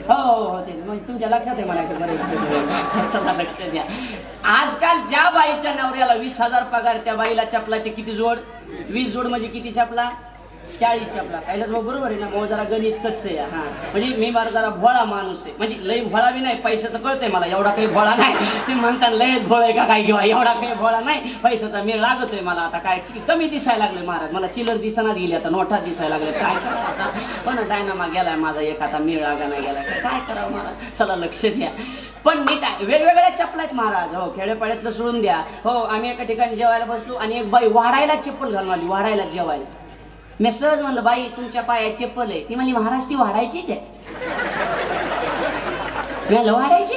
हो हो ते म्हणजे तुमच्या लक्षात आहे म्हणायचं. बरं चला लक्ष द्या. आजकाल ज्या बाईच्या नवऱ्याला 20,000 पगार, त्या बाईला चपलाचे किती जोड? 20 जोड. म्हणजे किती चपला? 40 चपला. कायलाच बरोबर आहे ना? मग जरा गणित कच्च आहे. हा म्हणजे मी मला जरा भोळा माणूस आहे, म्हणजे लय भोळा बी नाही, पैशाचं कळतंय मला, एवढा काही भोळा नाही. तुम्ही म्हणता लय भोळ आहे का काय, किंवा एवढा काही भोळा नाही, पैशाचा मेळ लागतोय मला. आता काय कमी दिसायला लागले महाराज, मला चिल्लर दिसनाच गेली, आता नोटा दिसायला लागले. काय करावं आता? पण डायनामा गेलाय माझा एक, आता मेळ लागा नाही गेलाय, काय करावं महाराज? चला लक्ष द्या. पण नीट आहे, वेगवेगळ्या चपला आहेत महाराज. हो, खेड्यापाड्यातलं सोडून द्या. हो, आम्ही एका ठिकाणी जेवायला बसलो आणि एक बाई वाढायला चप्पल घालून आली, वाढायला जेवायला. मी सहज म्हणलं, बाई तुमच्या पायात चप्पल आहे? ती म्हणली, महाराज ती वाढायचीच आहे. मी वाढायची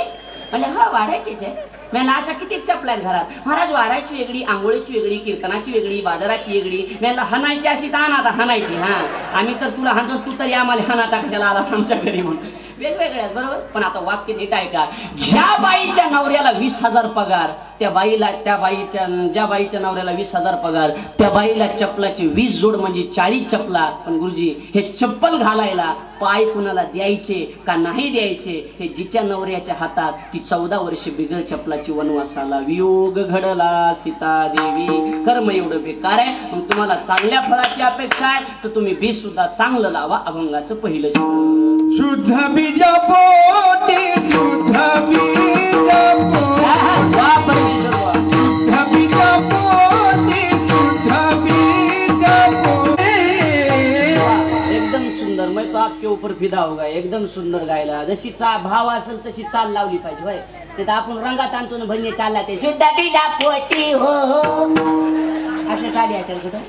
म्हणजे हा वाढायचीच आहे. मी अशा किती चपला आहेत घरात? महाराज वाढायची वेगळी, आंघोळीची वेगळी, कीर्तनाची वेगळी, बाजाराची वेगळी. मी हाणायची असली तर आता हाणायची. हा, आम्ही तर तुला हाणतो, तू तर या मला हाणाता कशाला आलास आमच्या घरी म्हणून. वेगवेगळ्या बरोबर. पण आता वाक्य नीट आहे का? ज्या बाईच्या नवऱ्याला 20,000 पगार, ज्या बाईच्या नवऱ्याला 20,000 पगार, त्या बाईला चप्पलाची 20 जोड म्हणजे 40 चपला. पण गुरुजी, हे चप्पल घालायला पाय कुणाला द्यायचे का नाही द्यायचे, हे जिच्या नवऱ्याच्या हातात, ती 14 वर्ष बिगर चपलाची वनवासाला. वियोग घडला सीता देवी. कर्म एवढं बेकार आहे. मग तुम्हाला चांगल्या फळाची अपेक्षा आहे तर तुम्ही बीज सुद्धा चांगलं लावा. अभंगाचं पहिलं शुद्ध बीजा पोटी, शुद्ध बीजा पोटी, शुद्ध बीजा पोटी, शुद्ध बीजा पोटी. एकदम सुंदर. मैं तो आपके ऊपर फिदा होगा. एकदम सुंदर गायला. जशी भाव असेल तशी चाल लावली पाहिजे. होय, ते तर आपण रंगात आणतो ना भजने चालला ते शुद्ध बीजा पोटी हो हो असे चाली आहे कुठं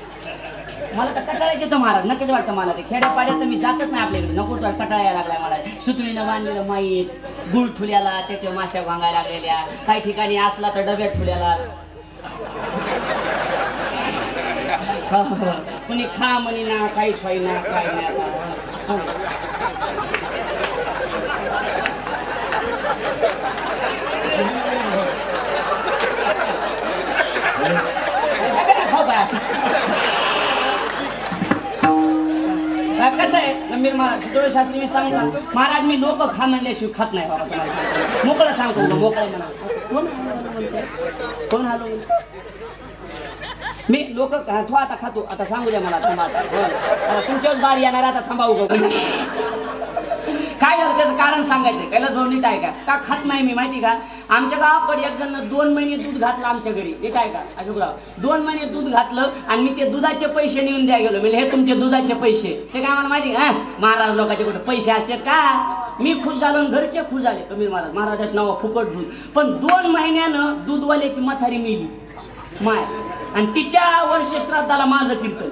मला तर कटाळा येतो महाराज, नक्कीच वाटतं मला ते. खेड्यापाड्यात तर मी जातच नाही आपल्याकडे, नको कटाळा यायला लागलाय मला. सुतळीनं बांधलेलं माहीत, गुळ ठुल्याला त्याच्या माश्या भांगायला लागलेल्या, काही ठिकाणी असला तर डब्यात ठुल्याला. कुणी खा म्हणी ना, काही खाई ना, काय नाही आता. कसं आहे गंभीर महाराज, चितोळे शास्त्री मी सांगू का महाराज, मी लोक खा म्हणल्याशिवाय खात नाही बाबा. तुम्हाला मोकळं सांगतो, मोकळं म्हणा. कोण हॅलो मी लोक तो आता खातो. आता सांगू द्या मला, थांबा तुमच्यावर दार येणार, आता थांबावू काय झालं त्याचं कारण सांगायचं. कैलास भाऊ नीट आहे का खात नाही मी माहिती का. आमच्या गावाकडे एक जण 2 महिने दूध घातलं आमच्या घरी, नीट आहे का अशोकराव. 2 महिने दूध घातलं आणि मी ते दुधाचे पैसे नेऊन द्या गेलो. म्हणजे हे तुमचे दुधाचे पैसे. ते काय मला माहिती का, महाराज लोकांचे कुठे पैसे असतात का. मी खुश झालो आणि घरचे खुश झाले. कबीर महाराज, महाराजाचं नाव फुकट दूध. पण 2 महिन्यानं दूधवाल्याची म्हातारी मेली माय, आणि तिच्या वर्षश्राद्धाला माझं कीर्तन.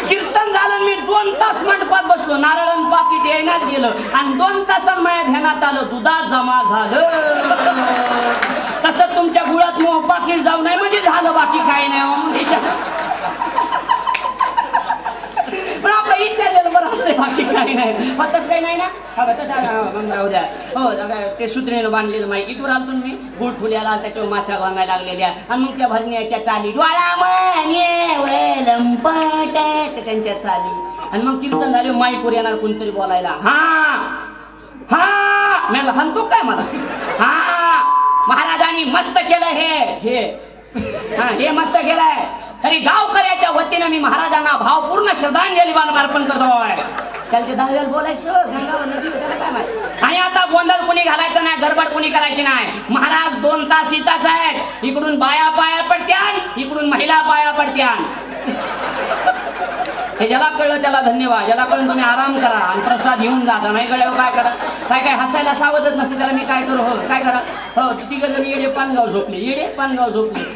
कीर्तन झालं, मी 2 तास मंडपात बसलो, नारळण पाकिट येण्यात गेलं आणि 2 तासात माझ्या ध्यानात आलं दुधात जमा झालं. तसं तुमच्या गुळात मोह पाकिट जाऊ नाही म्हणजे झालं, बाकी काही नाही. पण आपलं विचारलेलं बरं असते, बाकी काही नाही. तसं काही नाही ना. तसं द्या हो, ते सुत्रीनं बांधलेलं माहिती इथून आलो तुम्ही. गुळ फुल्याला त्याच्यावर माश्या भांगायला लागलेल्या आणि मग त्या भजन्याच्या चाली त्यांच्या चाली. आणि मग कीर्तन झाले, माईकवर येणार कोणतरी बोलायला. हा हा मी म्हणतो काय मला, हा महाराजांनी मस्त केलं हे मस्त केलंय. तरी गावकऱ्याच्या वतीनं मी महाराजांना भावपूर्ण श्रद्धांजली अर्पण करतो. त्याला ते 10 वेळा बोलायचं गंगावर नदी, त्याला काय माहिती. आणि आता गोंधळ कोणी घालायचं नाही, गडबड कोणी करायची नाही. महाराज 2 तास इथंच आहेत. इकडून बाया पाया पडत्यान, इकडून महिला पाया पडत्यान. हे ज्याला कळलं त्याला धन्यवाद, ज्याला कळून तुम्ही आराम करा आणि प्रसाद घेऊन जाता. नाही कळल्यावर काय करा, काय हसायला सावधच नसते त्याला. मी काय करू, हो काय करा, हो तिकडे जण येडे पानगाव झोपले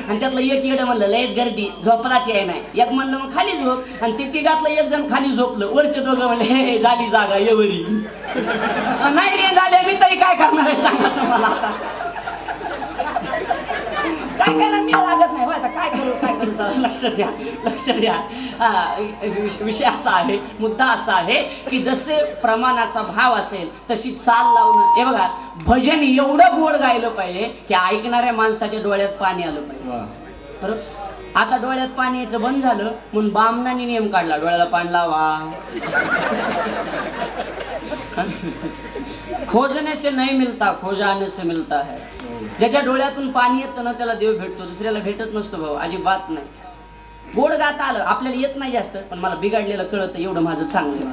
आणि त्यातलं एक येडं म्हणलं लयच गर्दी झोपराची आहे नाही. एक म्हणलं मग खाली झोप, आणि ते तिघातलं एक जण खाली झोपलं. वरचे दोघं म्हणले हे झाली जागा येवरी. नाही रे झाले, मी तरी काय करणार आहे सांगा तुम्हाला. आता काय काय मी लागत नाही. आता काय करू लक्ष द्या. विषय असा आहे, मुद्दा असा आहे की जसे प्रमाणाचा भाव असेल तशी चाल लावणं. हे बघा, भजन एवढं गोड गायलं पाहिजे की ऐकणाऱ्या माणसाच्या डोळ्यात पाणी आलं पाहिजे. बरोबर. आता डोळ्यात पाणी यायचं बंद झालं म्हणून बामणाने नियम काढला, डोळ्याला पाणी लावा. खोजने से नहीं मिलता, खोजाने से मिलता है. ज्याच्या डोळ्यातून पाणी येतं ना त्याला देव भेटतो, दुसऱ्याला भेटत नसतो भाऊ, अजिबात नाही. गोड गाता आलं आपल्याला येत नाही जास्त, पण मला बिघडलेलं कळतं एवढं माझं चांगलं.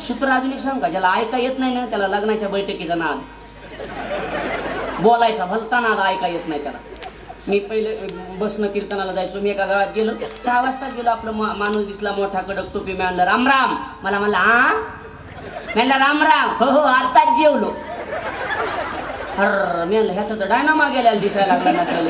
सूत्र अजून एक सांग का, ज्याला ऐका येत नाही ना त्याला लग्नाच्या बैठकीचा नाद, बोलायचा भलता नाद, ऐका येत नाही त्याला. मी पहिले बसनं कीर्तनाला जायचो. मी एका गावात गेलो, 6 वाजता गेलो. आपलं माणूस दिसला मोठा कडक टोपी. मी म्हणलं राम राम. मला म्हणला हा, म्हणलं राम राम. हो आताच जेवलो. मी म्हणलं ह्याचा तर डायनामा गेल्याला दिसायला लागला नसायला.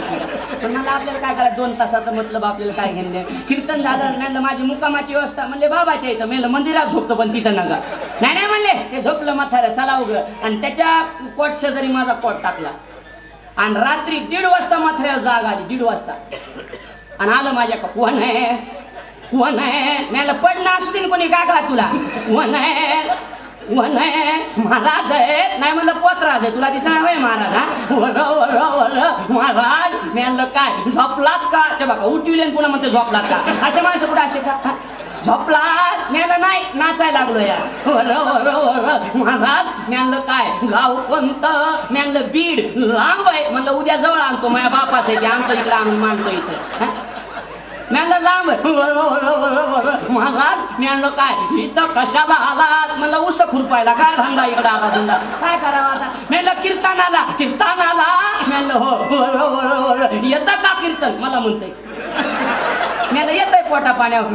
पण मला आपल्याला काय करायचं, 2 तासाचं मतलब आपल्याला काय घेणं. कीर्तन झालं, म्हणलं माझी मुक्कामाची व्यवस्था, म्हणले बाबाच्या इथं. म्हणलं मंदिरात झोपतो पण तिथं नका. नाही म्हणले, ते झोपलं म्हातारं, चला उगं. आणि त्याच्या कोट शेजारी माझा कोट टाकला. आणि रात्री 1:30 वाजता म्हाताऱ्याला जाग आली, 1:30 वाजता. आणि आलं माझ्या का, कोण आहे. मला पडणं असू दे कोणी, काय करा तुला, कोण आहे महाराज आहे. नाही म्हणलं पोतराज आहे, तुला दिसणार होय महाराज. हा महाराज. मी म्हणलं काय झोपलात का, ते बघा उठविले पुन्हा म्हणते झोपलात का. असे माणसं कुठे असते का, झोपलात. मी म्हणलं नाही, नाचायला लागलो या. महाराज. मी म्हणलं काय गाव कोणतं. मी म्हणलं बीड. लांब आहे. म्हणलं उद्या जवळ आणतो, माझ्या बापाचं आहे, आणतो इकडे आणून मानतो इथं. म्हणलं लांब. महाराज. मी म्हणलं काय इथं कशाला आलात. म्हणलं उस खुरपायला. काय धंदा इकडे आला धंदा, काय करावं आता. म्हणलं कीर्तनाला. म्हणलं हो. येतं का कीर्तन. मला म्हणतंय. म्हणलं येतंय पोटा पाण्यावर.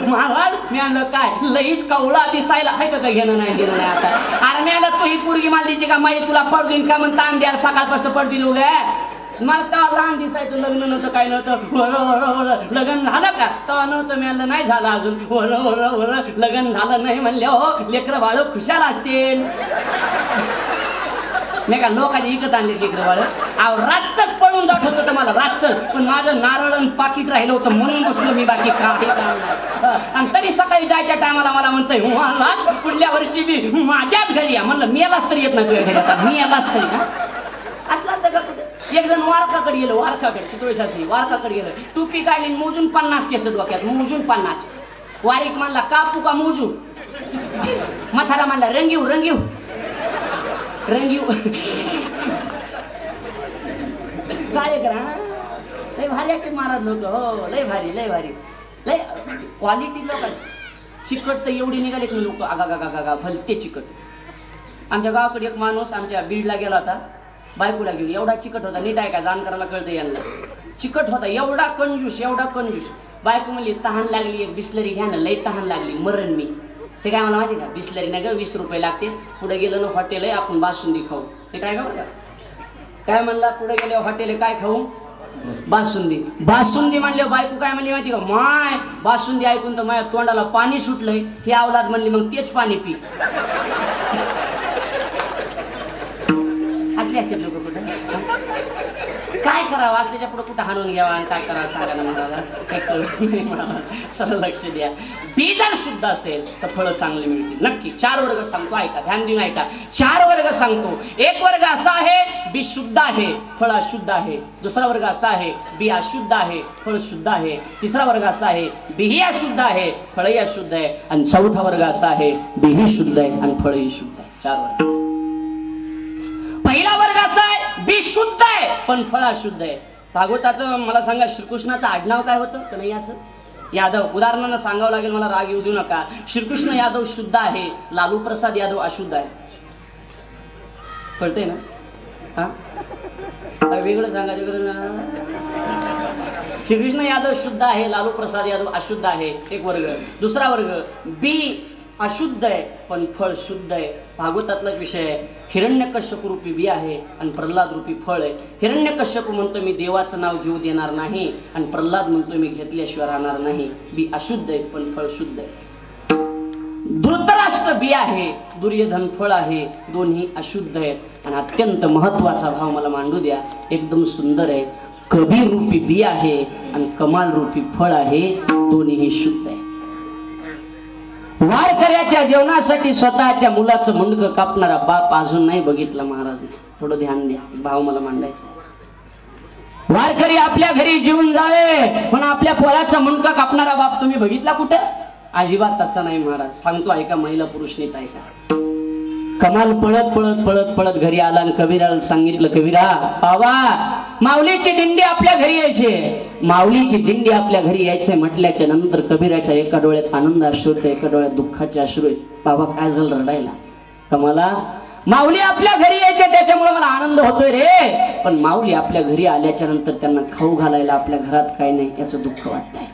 महाराज. मी म्हणलं काय लईच कवळा दिसायला आहे का, घेणं नाही दिलं नाही आता. अरे म्हणलं तू ही पोरगी मारलीची का, माई तुला पडवीन का म्हणता, द्यायला सकाळपासून पडवीन उगे. मला तेव्हा लहान दिसायचं, लग्न नव्हतं काय नव्हतं. लग्न झालं का तेव्हा नव्हतं, मी नाही झालं अजून. लग्न झालं नाही म्हणले हो लेकरं बाळ खुशाल असतील नाही का. लोकांनी इकत आणले लेकरं बाळ. रातच पळून जात होतं मला रातच, पण माझं नारळ पाकिट राहिलं होतं म्हणून बसलो मी, बाकी काही काम नाही. आणि तरी सकाळी जायच्या टायमाला मला म्हणतोय पुढल्या वर्षी मी माझ्याच घरी या. म्हणलं मी यालाच तरी येत नाही तुझ्या घरी, आता मी यालाच तरी असला असतं का कुठे. एक जण वारकाकडे गेलो, वारकाकडे चितोळशास्त्री वारकाकडे गेलं, टोपी काढली मोजून 50 केस डोक्यात, मोजून 50. वारीक म्हणला कापू का मोजू. म्हातारा म्हणला रंगीव रंगीव रंगीव काळे करा. लय भारी असते महाराज लोक, हो लय भारी लय भारी लय क्वालिटी लोक. चिकट तर एवढी निघाले की लोक आगा भलते चिकट. आमच्या गावाकडे एक माणूस आमच्या बीडला गेला होता, बायकोला घेऊन. एवढा चिकट होता, नीट आहे का जाण करायला कळतं यांना. चिकट होता, एवढा कंजूस एवढा कंजूस. बायको म्हणली तहान लागली एक बिस्लरी घ्या ना, लय तहान लागली मरण मी. ते काय मला माहिती का, बिस्लरी नाही ग 20 रुपये लागते. पुढे गेलं ना हॉटेल आहे, आपण बासुंदी खाऊ. ते काय का बरं काय म्हणला, पुढे गेले हॉटेल आहे, काय खाऊ बासुंदी. बासुंदी म्हणले बायको काय म्हणली माहिती का, माय बासुंदी ऐकून तर माझ्या तोंडाला पाणी सुटलंय. ही अवलाद म्हणली मग तेच पाणी पी. असले असते लोक कुठं. काय करावं असल्याच्या पुढे कुठं हाणून घ्यावा आणि काय करावं सांगायला म्हणाला. सरळ लक्ष द्या. बी जर शुद्ध असेल तर फळं चांगली मिळतील नक्की. 4 वर्ग सांगतो, ऐका ध्यान देऊन ऐका. 4 वर्ग सांगतो. एक वर्ग असा आहे बी शुद्ध आहे फळ अशुद्ध आहे. दुसरा वर्ग असा आहे बी अशुद्ध आहे फळ शुद्ध आहे. तिसरा वर्ग असा आहे बीही अशुद्ध आहे फळही अशुद्ध आहे. आणि चौथा वर्ग असा आहे बीही शुद्ध आहे आणि फळही शुद्ध आहे. 4 वर्ग. पहिला वर्ग असा आहे बी शुद्ध आहे पण फळ अशुद्ध आहे. भागवताचं मला सांगा, श्रीकृष्णाचं आडनाव काय होतं कन्हैयाचं? यादव. उदाहरणानं सांगावं लागेल, मला राग येऊ देऊ नका. श्रीकृष्ण यादव शुद्ध आहे, लालू प्रसाद यादव अशुद्ध आहे. कळतंय ना? हा वेगळं सांगायचं. श्रीकृष्ण यादव शुद्ध आहे, लालू प्रसाद यादव अशुद्ध आहे. एक वर्ग. दुसरा वर्ग बी अशुद्ध आहे पण फळ शुद्ध आहे. भागवतातलाच विषय आहे. हिरण्यकश्यप रूपी बी आहे आणि प्रल्हाद रूपी फळ आहे. हिरण्यकश्यप म्हणतो मी देवाचं नाव घेऊ देणार नाही आणि प्रल्हाद म्हणतो मी घेतल्याशिवाय राहणार नाही. बी अशुद्ध आहे पण फळ शुद्ध आहे. धृतराष्ट्र बी आहे, दुर्योधन फळ आहे. दोन्ही अशुद्ध आहेत. आणि अत्यंत महत्वाचा भाव मला मांडू द्या, एकदम सुंदर आहे. कबीर रूपी बी आहे आणि कमाल रूपी फळ आहे. दोन्हीही शुद्ध आहे. वारकऱ्याच्या जेवणासाठी स्वतःच्या मुलाचं मुंडकं कापणारा बाप अजून नाही बघितला महाराज. थोडं ध्यान द्या, भाव मला मांडायचा. वारकरी आपल्या घरी जेवून जावे पण आपल्या पोराचं मुंडकं कापणारा बाप तुम्ही बघितला कुठे? अजिबात तसा नाही महाराज. सांगतो ऐका, महिला पुरुष नीट ऐका. कमाल पळत पळत पळत पळत घरी आला आणि कबीराला सांगितलं, कबीरा बाबा माऊलीची दिंडी आपल्या घरी यायची. माऊलीची दिंडी आपल्या घरी यायचंय म्हटल्याच्या नंतर कबीराच्या एका डोळ्यात आनंद अश्रू आहेत, एका डोळ्यात दुःखाचे अश्रू आहेत. बाबा काय झालं रडायला? कमाला माऊली आपल्या घरी यायचे त्याच्यामुळे मला आनंद होतोय रे, पण माऊली आपल्या घरी आल्याच्या नंतर त्यांना खाऊ घालायला आपल्या घरात काय नाही याचं दुःख वाटतंय.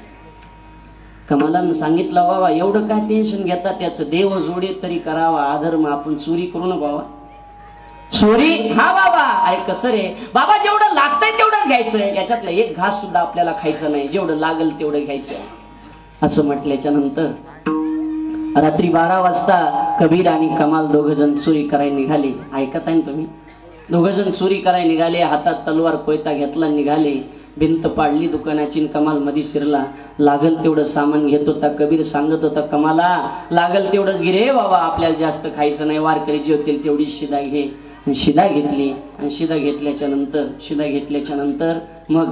कमालानं सांगितलं, बाबा एवढं काय टेन्शन घेता, त्याचं देव जोडे तरी करावा. आधर्म आपण चोरी करू ना बाबा. चोरी हा बाबा अरे कसं रे बाबा, जेवढं लागतंय तेवढंच घ्यायचंय. याच्यातलं एक घास सुद्धा आपल्याला खायचं नाही, जेवढं लागल तेवढं घ्यायचंय. असं म्हटल्याच्या नंतर रात्री 12 वाजता कबीर आणि कमाल दोघ जण चोरी करायला निघाले. ऐकत आहे तुम्ही? दोघ जण चोरी करायला निघाले. हातात तलवार कोयता घेतला निघाले. भिंत पाडली दुकानाची. कमाल मध्ये शिरला. लागल तेवढं सामान घेत होता. कबीर सांगत होता, कमाला लागल तेवढंच घे रे बाबा, आपल्याला जास्त खायचं नाही. वारकरी जेवतील तेवढी शिदा घे. शिदा घेतली आणि शिदा घेतल्याच्या नंतर मग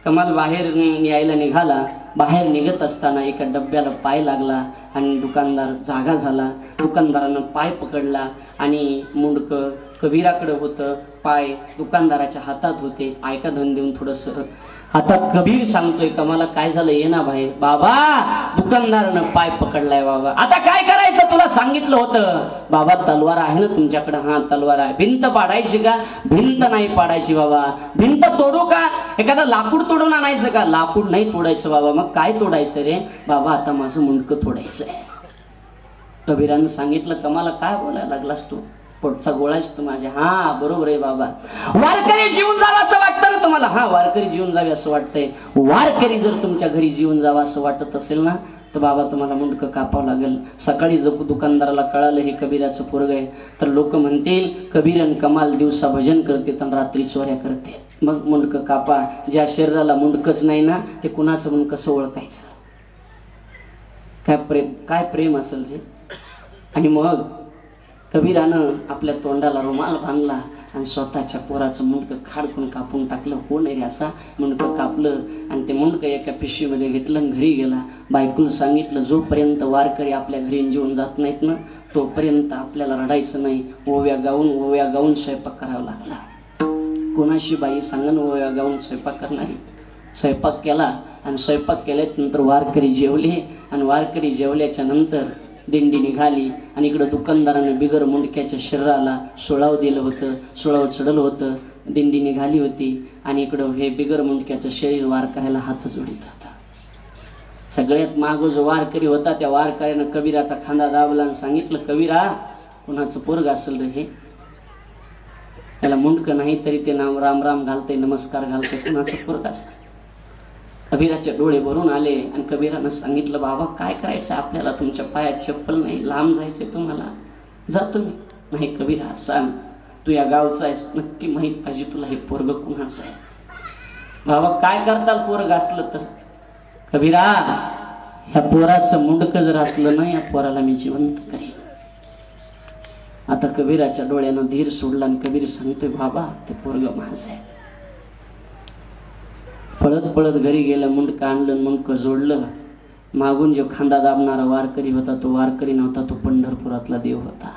कमाल बाहेर यायला निघाला. बाहेर निघत असताना एका डब्याला पाय लागला आणि दुकानदार जागा झाला. दुकानदारानं पाय पकडला आणि मुंडकं कबीराकडे होतं, पाय दुकानदाराच्या हातात होते. ऐका धन देऊन थोडस. आता कबीर सांगतोय, कमाला काय झालं, ये ना बाहेर. बाबा दुकानदारानं पाय पकडलाय बाबा, आता काय करायचं? तुला सांगितलं होतं. बाबा तलवार आहे ना तुमच्याकडे? हा तलवार आहे. भिंत पाडायची का? भिंत नाही पाडायची बाबा. भिंत तोडू का? एखादं लाकूड तोडून आणायचं का? लाकूड नाही तोडायचं बाबा. मग काय तोडायचं रे? बाबा आता माझं मुंडकं तोडायचं आहे. कबीरानं सांगितलं, कमाला काय बोलायला लागलास तू? पोटचा गोळाच तू माझ्या. हा बरोबर आहे बाबा. वारकरी जीवन जावं असं वाटतं ना तुम्हाला? हा वारकरी जीवन जावे असं वाटतंय. वारकरी जर तुमच्या घरी जीवन जावं असं वाटत असेल ना तर बाबा तुम्हाला मुंडकं कापावं लागेल. सकाळी जर दुकानदाराला कळालं हे कबीराचं पोरग आहे तर लोक म्हणतील कबीरन कमाल, दिवसा भजन करते तर रात्री चोऱ्या करते. मग मुंडकं कापा. ज्या शरीराला मुंडकच नाही ना ते कुणाचं म्हणून कसं ओळखायचं? काय प्रेम असेल हे. आणि मग कबीरानं आपल्या तोंडाला रुमाल बांधला आणि स्वतःच्या पोराचं मुंडकं खाडकून कापून टाकलं. हो नाही रे असा मुंडकं कापलं आणि ते मुंडकं एका पिशवीमध्ये घेतलं आणि घरी गेला. बायकोला सांगितलं जोपर्यंत वारकरी आपल्या घरी जेवून जात नाहीत ना तोपर्यंत आपल्याला रडायचं नाही. ओव्या गाऊन स्वयंपाक करावा लागला. कोणाशी बाई सांगन ओव्या गाऊन स्वयंपाक करणारी. स्वयंपाक केला आणि स्वयंपाक केल्यानंतर वारकरी जेवले आणि वारकरी जेवल्याच्या नंतर दिंडी निघाली आणि इकडं दुकानदाराने बिगर मुंडक्याच्या शरीराला सोळाव दिलं होतं, सोळाव चढलं होतं. दिंडी निघाली होती आणि इकडं हे बिगर मुंडक्याचं शरीर वारकऱ्याला हात जोडीत होता. सगळ्यात मागो जो वारकरी होता त्या वारकऱ्यानं कबीराचा खांदा दाबला आणि सांगितलं कबीरा कुणाचं पोरग असेल रे हे. त्याला मुंडकं नाही तरी ते नाम राम राम घालते, नमस्कार घालते, कुणाचं पोरग असेल. कबीराचे डोळे भरून आले आणि कबीरानं सांगितलं बाबा काय करायचं आपल्याला, तुमच्या पायात चप्पल नाही, लांब जायचंय तुम्हाला, जातो मी. नाही कबीरा सांग तू या गावचा आहेस, नक्की माहित पाहिजे तुला हे पोरग कुणाचं आहे. बाबा काय करताल पोरग असलं तर? कबीरा ह्या पोराचं मुंडकं जर असलं ना या पोराला मी जिवंत करेन. आता कबीराच्या डोळ्यानं धीर सोडला आणि कबीर सांगतोय बाबा ते पोरग माझं आहे. पळत पळत घरी गेलं, मुंडकं आणलं, मुंडकं जोडलं. मागून जो खांदा दाबणारा वारकरी होता तो वारकरी नव्हता, तो पंढरपुरातला देव होता.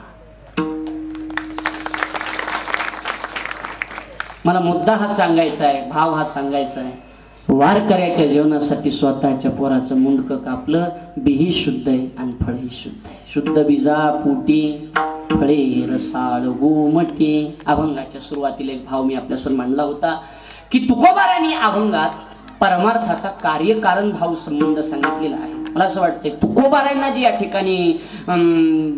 मला मुद्दा हा सांगायचा आहे, भाव हा सांगायचा आहे. वारकऱ्याच्या जेवणासाठी स्वतःच्या पोराचं मुंडकं कापलं. बीही शुद्ध आहे आणि फळही शुद्ध आहे. शुद्ध बीजा पोटी फळे रसाळ गोमटी. अभंगाच्या सुरुवातीला एक भाव मी आपल्यासमोर मांडला होता की तुकोबारांनी अभंगात परमार्थाचा कार्यकारण भाव संबंध सांगितलेला आहे. मला असं वाटतंय तुकोबारांना जे या ठिकाणी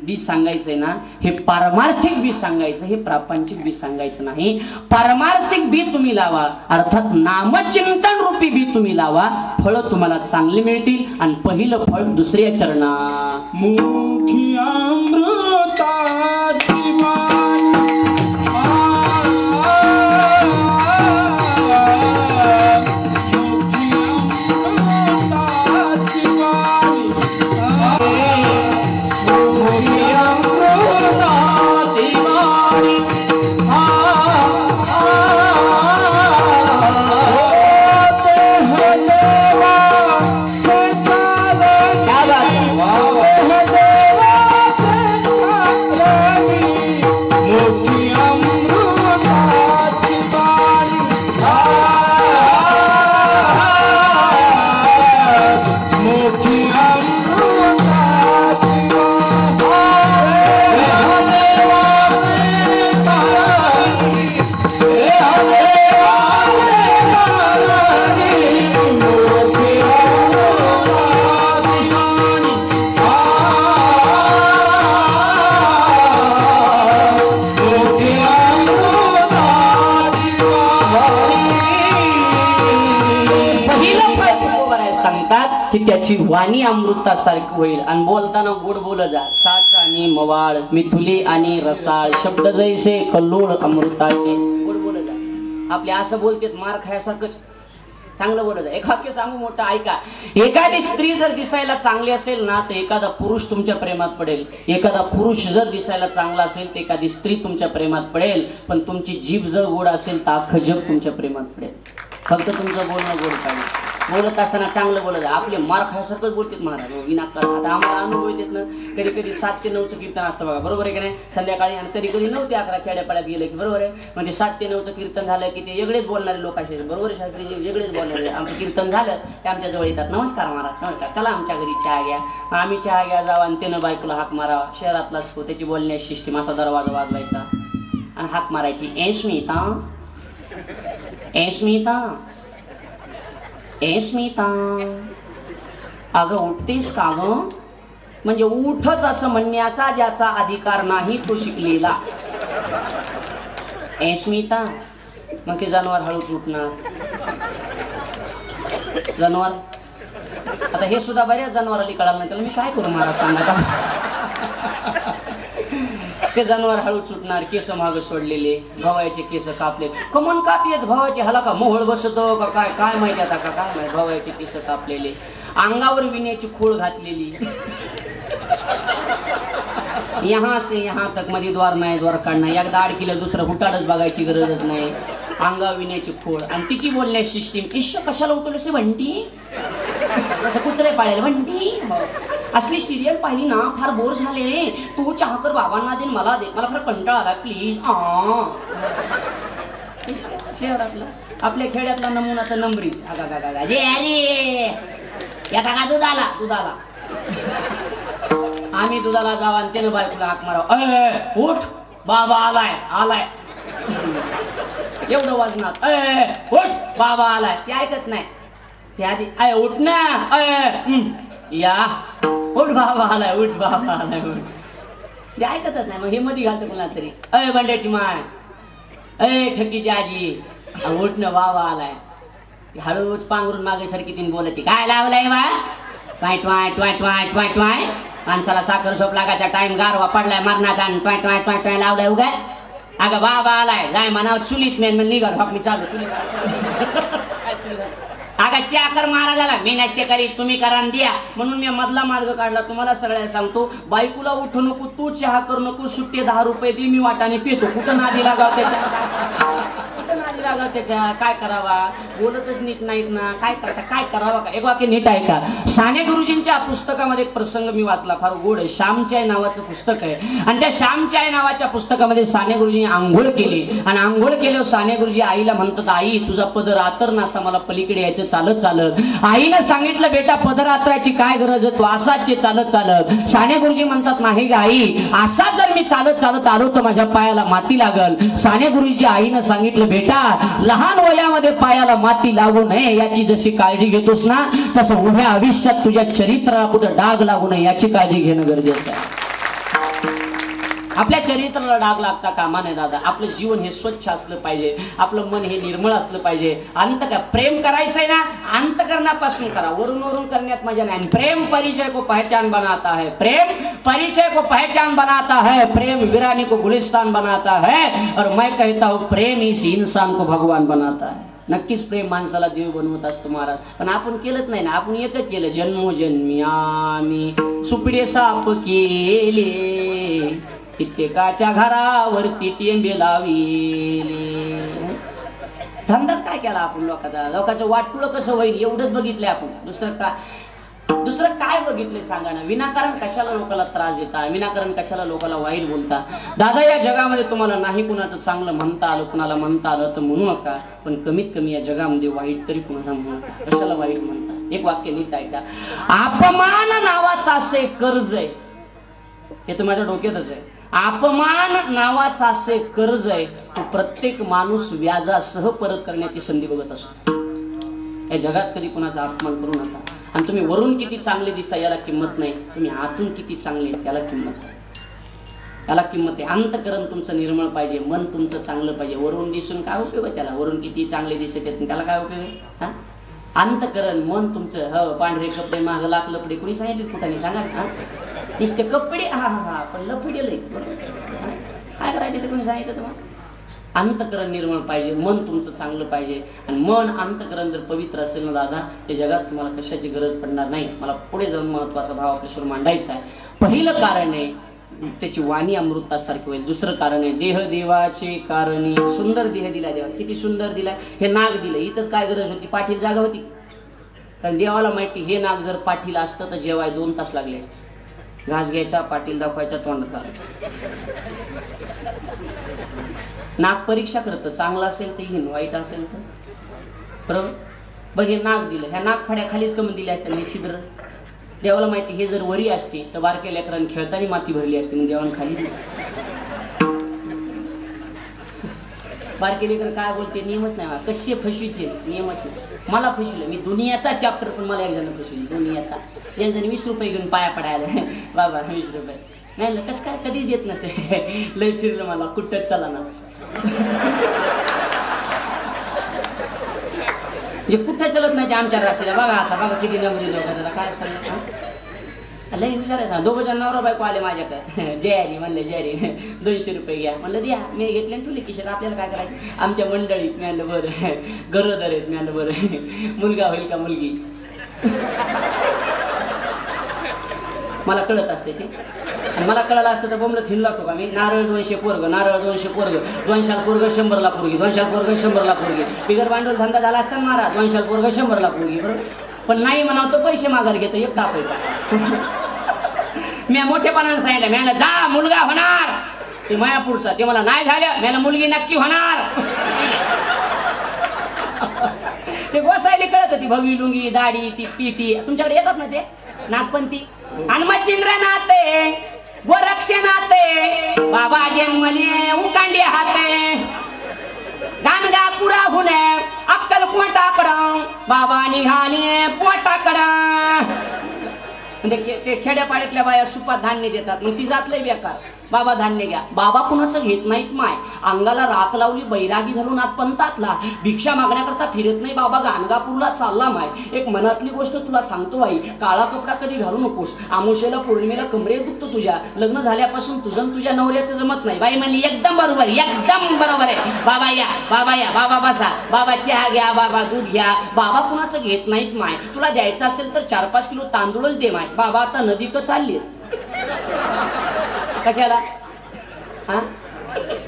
बीज सांगायचंय ना हे पारमार्थिक बीज सांगायचं, हे प्रापंचिक बीज सांगायचं नाही. पारमार्थिक बी तुम्ही लावा, अर्थात नामचिंतन रूपी बी तुम्ही लावा, फळ तुम्हाला चांगली मिळतील. आणि पहिलं फळ दुसऱ्या चरणा मुखी अमृताची वाणी. की त्याची वाणी अमृतासारखी होईल. आणि बोलताना गोड बोल जा. साच आणि मवाळ, मिथुली आणि रसाळ, शब्द जैसे कल्लोळ अमृताचे. गोड बोल जा. आपले असं बोलतेत मार खायसारखं चांगलं बोलत आहे. एक वाक्य सांगू मोठं ऐका. एखादी स्त्री जर दिसायला चांगली असेल ना तर एखादा पुरुष तुमच्या प्रेमात पडेल. एखादा पुरुष जर दिसायला चांगला असेल तर एखादी स्त्री तुमच्या प्रेमात पडेल. पण तुमची जीभ जर गोड असेल तर अख्खं जग तुमच्या प्रेमात पडेल. फक्त तुमचं बोलणं गोड पाहिजे. बोलत असताना चांगलं बोलत. आपले मार खायसारखंच बोलतात महाराज विनाकारण. आता आम्हाला अनुभव येतात ना, कधी कधी 7 ते 9चं कीर्तन असतं बघा, बरोबर आहे की नाही, संध्याकाळी. आणि कधी कधी 9 ते 11 खेड्यापाड्यात गेले की बरोबर आहे. म्हणजे 7 ते 9चं कीर्तन झालं की ते वेगळेच बोलणारे लोक असे बरोबर शास्त्रीजी वेगळेच बोलणारे. आमचं कीर्तन झालं ते आमच्या जवळ येतात. नमस्कार महाराज, नमस्कार, चला आमच्या घरी चहा घ्या. आम्ही चहा घ्या जावा आणि त्यानं बायकोला हाक मारावा. शहरातलाच हो, त्याची बोलण्याची सिस्टीम. असा दरवाजा वाजवायचा आणि हाक मारायची. ए स्मिता, ए स्मिता, ए स्मिता, अगं उठतेस का ग? म्हणजे उठच असं म्हणण्याचा ज्याचा अधिकार नाही तो शिकलेला. ए स्मिता, मग ते जनावर हळूच उठणार. जनावर आता हे सुद्धा बऱ्याच जनावरांनी कळालं नाही, त्याला मी काय करू महाराज सांगा. ते जनावर हळू सुटणार, केस माग सोडलेले, भवायचे केस कापले. कमन कापलेत भवायचे, हाला का मोहळ बसतो का काय काय माहिती आता का काय माहिती. भवायचे केस कापलेले, अंगावर विण्याची खोळ घातलेली, यहाँ से यहाँ तक मध्ये द्वार नाही, द्वार काढणार. एकदा आड केलं दुसरं हुटाडच बघायची गरजच नाही. अंगावर विण्याची खोळ आणि तिची बोलण्याची सिस्टीम. ईश्वर कशाला उठवलं भंटी, जसं कुत्रे पाळेल भंटी. असली सिरियल पाहिली ना फार बोर झाले रे. तू चहा कर, बाबांना दे, मला दे, मला फार कंटाळा आला प्लीज. शहरातला आपल्या खेड्यातला नमुना तर नंबरी. जे अरे येता का दुधाला, दुधाला आम्ही दुधाला जावा आणि त्यानं बायकोला हाक मारावं, उठ बाबा आलाय, आलाय एवढं वाजणार, उठ बाबा आलाय. ते ऐकत नाही. ते आधी अय उठ ना, या उठ बाबा आलाय, उठ बाबा आलाय, उठ. ते ऐकतच नाही. मग हे मध्ये घालतं कोणाला तरी, अय बंड्याची माय, अय ठकीची आजी, उठ ना बाबा आलाय. हळूच पांघरून मागेसारखी तीन बोलते, काय लावलंय बा, toy toy toy toy toy toy. माणसाला साखर सोप लागायचा टाइम गारवा पडलाय मरणाचा आणि ट्वाय ट्वाय ट्वाय ट्वाय लावलाय उगाय. अगं बाबा आलाय, जाय म्हणावं चुलीत मेन निघा मी चालू चुलीत. अगं चाकर महाराजाला मी नसते करीत, तुम्ही करा द्या. म्हणून मी मधला मार्ग काढला. तुम्हाला सगळ्या सांगतो, बायकोला उठू नको, तू चहा करू नको, सुट्टे 10 रुपये दे, मी वाटाने पितो. कुठं नादी लागाव त्याच्या, कुठं नादी लागाव त्याच्या. काय करावा, बोलतच नीट नाहीत ना, काय करता, काय करावा का. एक वाक्य नीट ऐका. साने गुरुजींच्या पुस्तकामध्ये एक प्रसंग मी वाचला, फार गोड आहे. श्यामची आई नावाचं पुस्तक आहे आणि त्या श्यामची आई नावाच्या पुस्तकामध्ये साने गुरुजींनी आंघोळ केली आणि आंघोळ केल्यावर साने गुरुजी आईला म्हणतात, आई तुझा पदर आतर नासा, मला पलीकडे यायचं चालत चालत. आईनं सांगितलं, बेटा पदर आतरायची काय गरज, तू असाच चालत चालत. साने गुरुजी म्हणतात, नाही ग आई, असा जर मी चालत चालत आलो तर माझ्या पायाला माती लागल. साने गुरुजी आईनं सांगितलं, बेटा लहान वयामध्ये पायाला माती लागू नये याची जशी काळजी घेतोस ना, तसं उभ्या आयुष्यात तुझ्या चरित्राला कुठं डाग लागू नये याची काळजी घेणं गरजेचं आहे. आपल्या चरित्राला डाग लागता कामा नये दादा. आपलं जीवन हे स्वच्छ असलं पाहिजे, आपलं मन हे निर्मळ असलं पाहिजे. अंत का प्रेम करायचंय ना, अंतकरणापासून करा, वरून वरून करण्यात मजा नाही. प्रेम परिचय को पहचान बनाता है, प्रेम परिचय को पहचान बनाता है, प्रेम वीरानी को गुलिस्तान बनाता है, और मैं कहता हूँ प्रेम इस इंसान को भगवान बनाता है. नक्कीच प्रेम माणसाला देव बनवत असतो महाराज, पण आपण केलंच नाही ना. आपण एकच केलं, जन्मोजन्मी आम्ही सुपडे साप केले, कित्येकाच्या घरावरती टेंबे लाविले. धंदाच काय केला आपण लोकांचा, लोकांचं वाटपुळं कसं होईल एवढंच बघितलंय आपण. दुसरं काय बघितलंय सांगा ना. विनाकारण कशाला लोकांना त्रास देता, विनाकारण कशाला लोकांना वाईट बोलता. दादा या जगामध्ये तुम्हाला नाही कुणाचं चांगलं म्हणता आलं, कुणाला म्हणता आलं तर म्हणू नका, पण कमीत कमी या जगामध्ये वाईट तरी कुणाला म्हणू नका. कशाला वाईट म्हणता. एक वाक्य नीट ऐका. अपमान नावाचं असे कर्ज आहे, हे तर माझ्या डोक्यातच आहे. अपमान नावाचा असे कर्ज आहे, तो प्रत्येक माणूस व्याजासह परत करण्याची संधी बघत असतो. या जगात कधी कुणाचा अपमान करू नका. आणि तुम्ही वरून किती चांगले दिसता याला किंमत नाही, तुम्ही आतून किती चांगले त्याला किंमत आहे. त्याला किंमत आहे. अंतकरण तुमचं निर्मळ पाहिजे, मन तुमचं चांगलं पाहिजे. वरून दिसून काय उपयोग आहे त्याला, वरून किती चांगले दिसत आहेत त्याला काय उपयोग आहे. अंतकरण मन तुमचं, पांढरे कपडे माग लाख लपडे कोणी सांगितले कुठाने सांगा. नुसते कपडे हा पण लफडे लई काय करायचे ते कोणी सांगितलं तुम्हाला. अंतकरण निर्मळ पाहिजे, मन तुमचं चांगलं पाहिजे. आणि मन अंतकरण जर पवित्र असेल ना दादा, त्या जगात तुम्हाला कशाची गरज पडणार नाही. मला पुढे जाऊन महत्वाचा भाव आपल्यासमोर मांडायचा आहे. पहिलं कारण आहे त्याची वाणी अमृतासारखी होईल. दुसरं कारण आहे देह देवाचे कारणी. सुंदर देह दिला देवा, किती सुंदर दिलाय. हे नाग दिलं, इथंच काय गरज होती, पाठीला जागा होती. कारण देवाला माहिती हे नाग जर पाठीला असतं तर जेवाय 2 तास लागले असते. घास घ्यायचा, पाटील दाखवायचा, तोंडात घालायचं. नाग परीक्षा करतं, चांगला असेल तर येईन, वाईट असेल तर बरोबर. बरं हे नाग दिलं, ह्या नाग फड्या खालीच कमी दिल्या असत्या छिद्र. देवाला माहिती हे जर वरी असते तर बारक्या लेकरांनी खेळताना माती भरली असते, मग देवाला खाली दिली. बारके लेकर काय बोलते नियमच नाही, कशी फसविते नियमच नाही. मला फसविलं, मी दुनियाचा चॅप्टर, पण मला एक जण फसविली दुनियाचा. एक जण 20 रुपये घेऊन पाया पडायला, बाबा 20 रुपये नाही कसं काय कधीच देत नसते. लय फिरलं मला कुठंच चला ना. म्हणजे कुठं चलत नाही ते आमच्या राशीला. बघा आता बघा किती नंबरी लोक काय सांगितलं. लई हुशार आहे. दोघं जण नवरा बायको आले माझ्याकडे. जयारी म्हणले जयारी 200 रुपये घ्या. म्हणलं द्या. मी घेतले तुले किशोर आपल्याला काय करायचं. आमच्या मंडळीत मिळालं बरं, गरोदर आहेत मिळालं बरं, मुलगा होईल का मुलगी. मला कळत असते ते. आणि मला कळलं असतं तर बोंबलं थिनला असतो का मी. नारळ 200 पोरग, नारळ 200 पोरग, 200 पोरग 100ला पोरगी, 200 पोरग 100ला पोरगी. बिगर भांडवल धंदा झाला असता मारा. 200 पोरग 100ला पोरगी. बरोबर. पण नाही म्हणावं तो पैसे मागायला घेतो एक ताप येतात. मी मोठेपणानं सांगितलं मी जा मुलगा होणार. ते मायापूरचा ते मला नाही झालं. मी मुलगी नक्की होणार. ते गोसायला कळत होती भगवी लुंगी दाढी ती पीटी. तुमच्याकडे येतात ना ते नागपंथी. आणि मच्छिंद्र नाते गोरक्ष नाते बाबा जन्मले उकांडी हाते गाणगा पुरा हुने अक्कल पोटाकडं बाबा निघाले पोटाकडं. ते खेड्यापाड्यातल्या बाया सुपात धान्य देतात. मग ती जातलंय बेकार. बाबा धान्य घ्या. बाबा कुणाचं घेत नाहीत माय. अंगाला राख लावली बैरागी झालो नाथ पंथातला. भिक्षा मागण्याकरता फिरत नाही बाबा. गाणगापूरला चालला माय. एक मनातली गोष्ट तुला सांगतो बाई. काळा कपडा कधी घालू नकोस. आमुषेला पौर्णिमेला कमरे दुखतो तुझ्या. लग्न झाल्यापासून तुझं तुझ्या नवऱ्याचं जमत नाही. बाई म्हणली एकदम बरोबर एकदम बरोबर आहे. बाबा या बाबा या बाबा बसा. बाबा चहा घ्या बाबा दूध घ्या. बाबा कुणाचं घेत नाहीत माय. तुला द्यायचं असेल तर 4-5 किलो तांदूळच दे माय. बाबा आता नदीक चालले. कशाला हा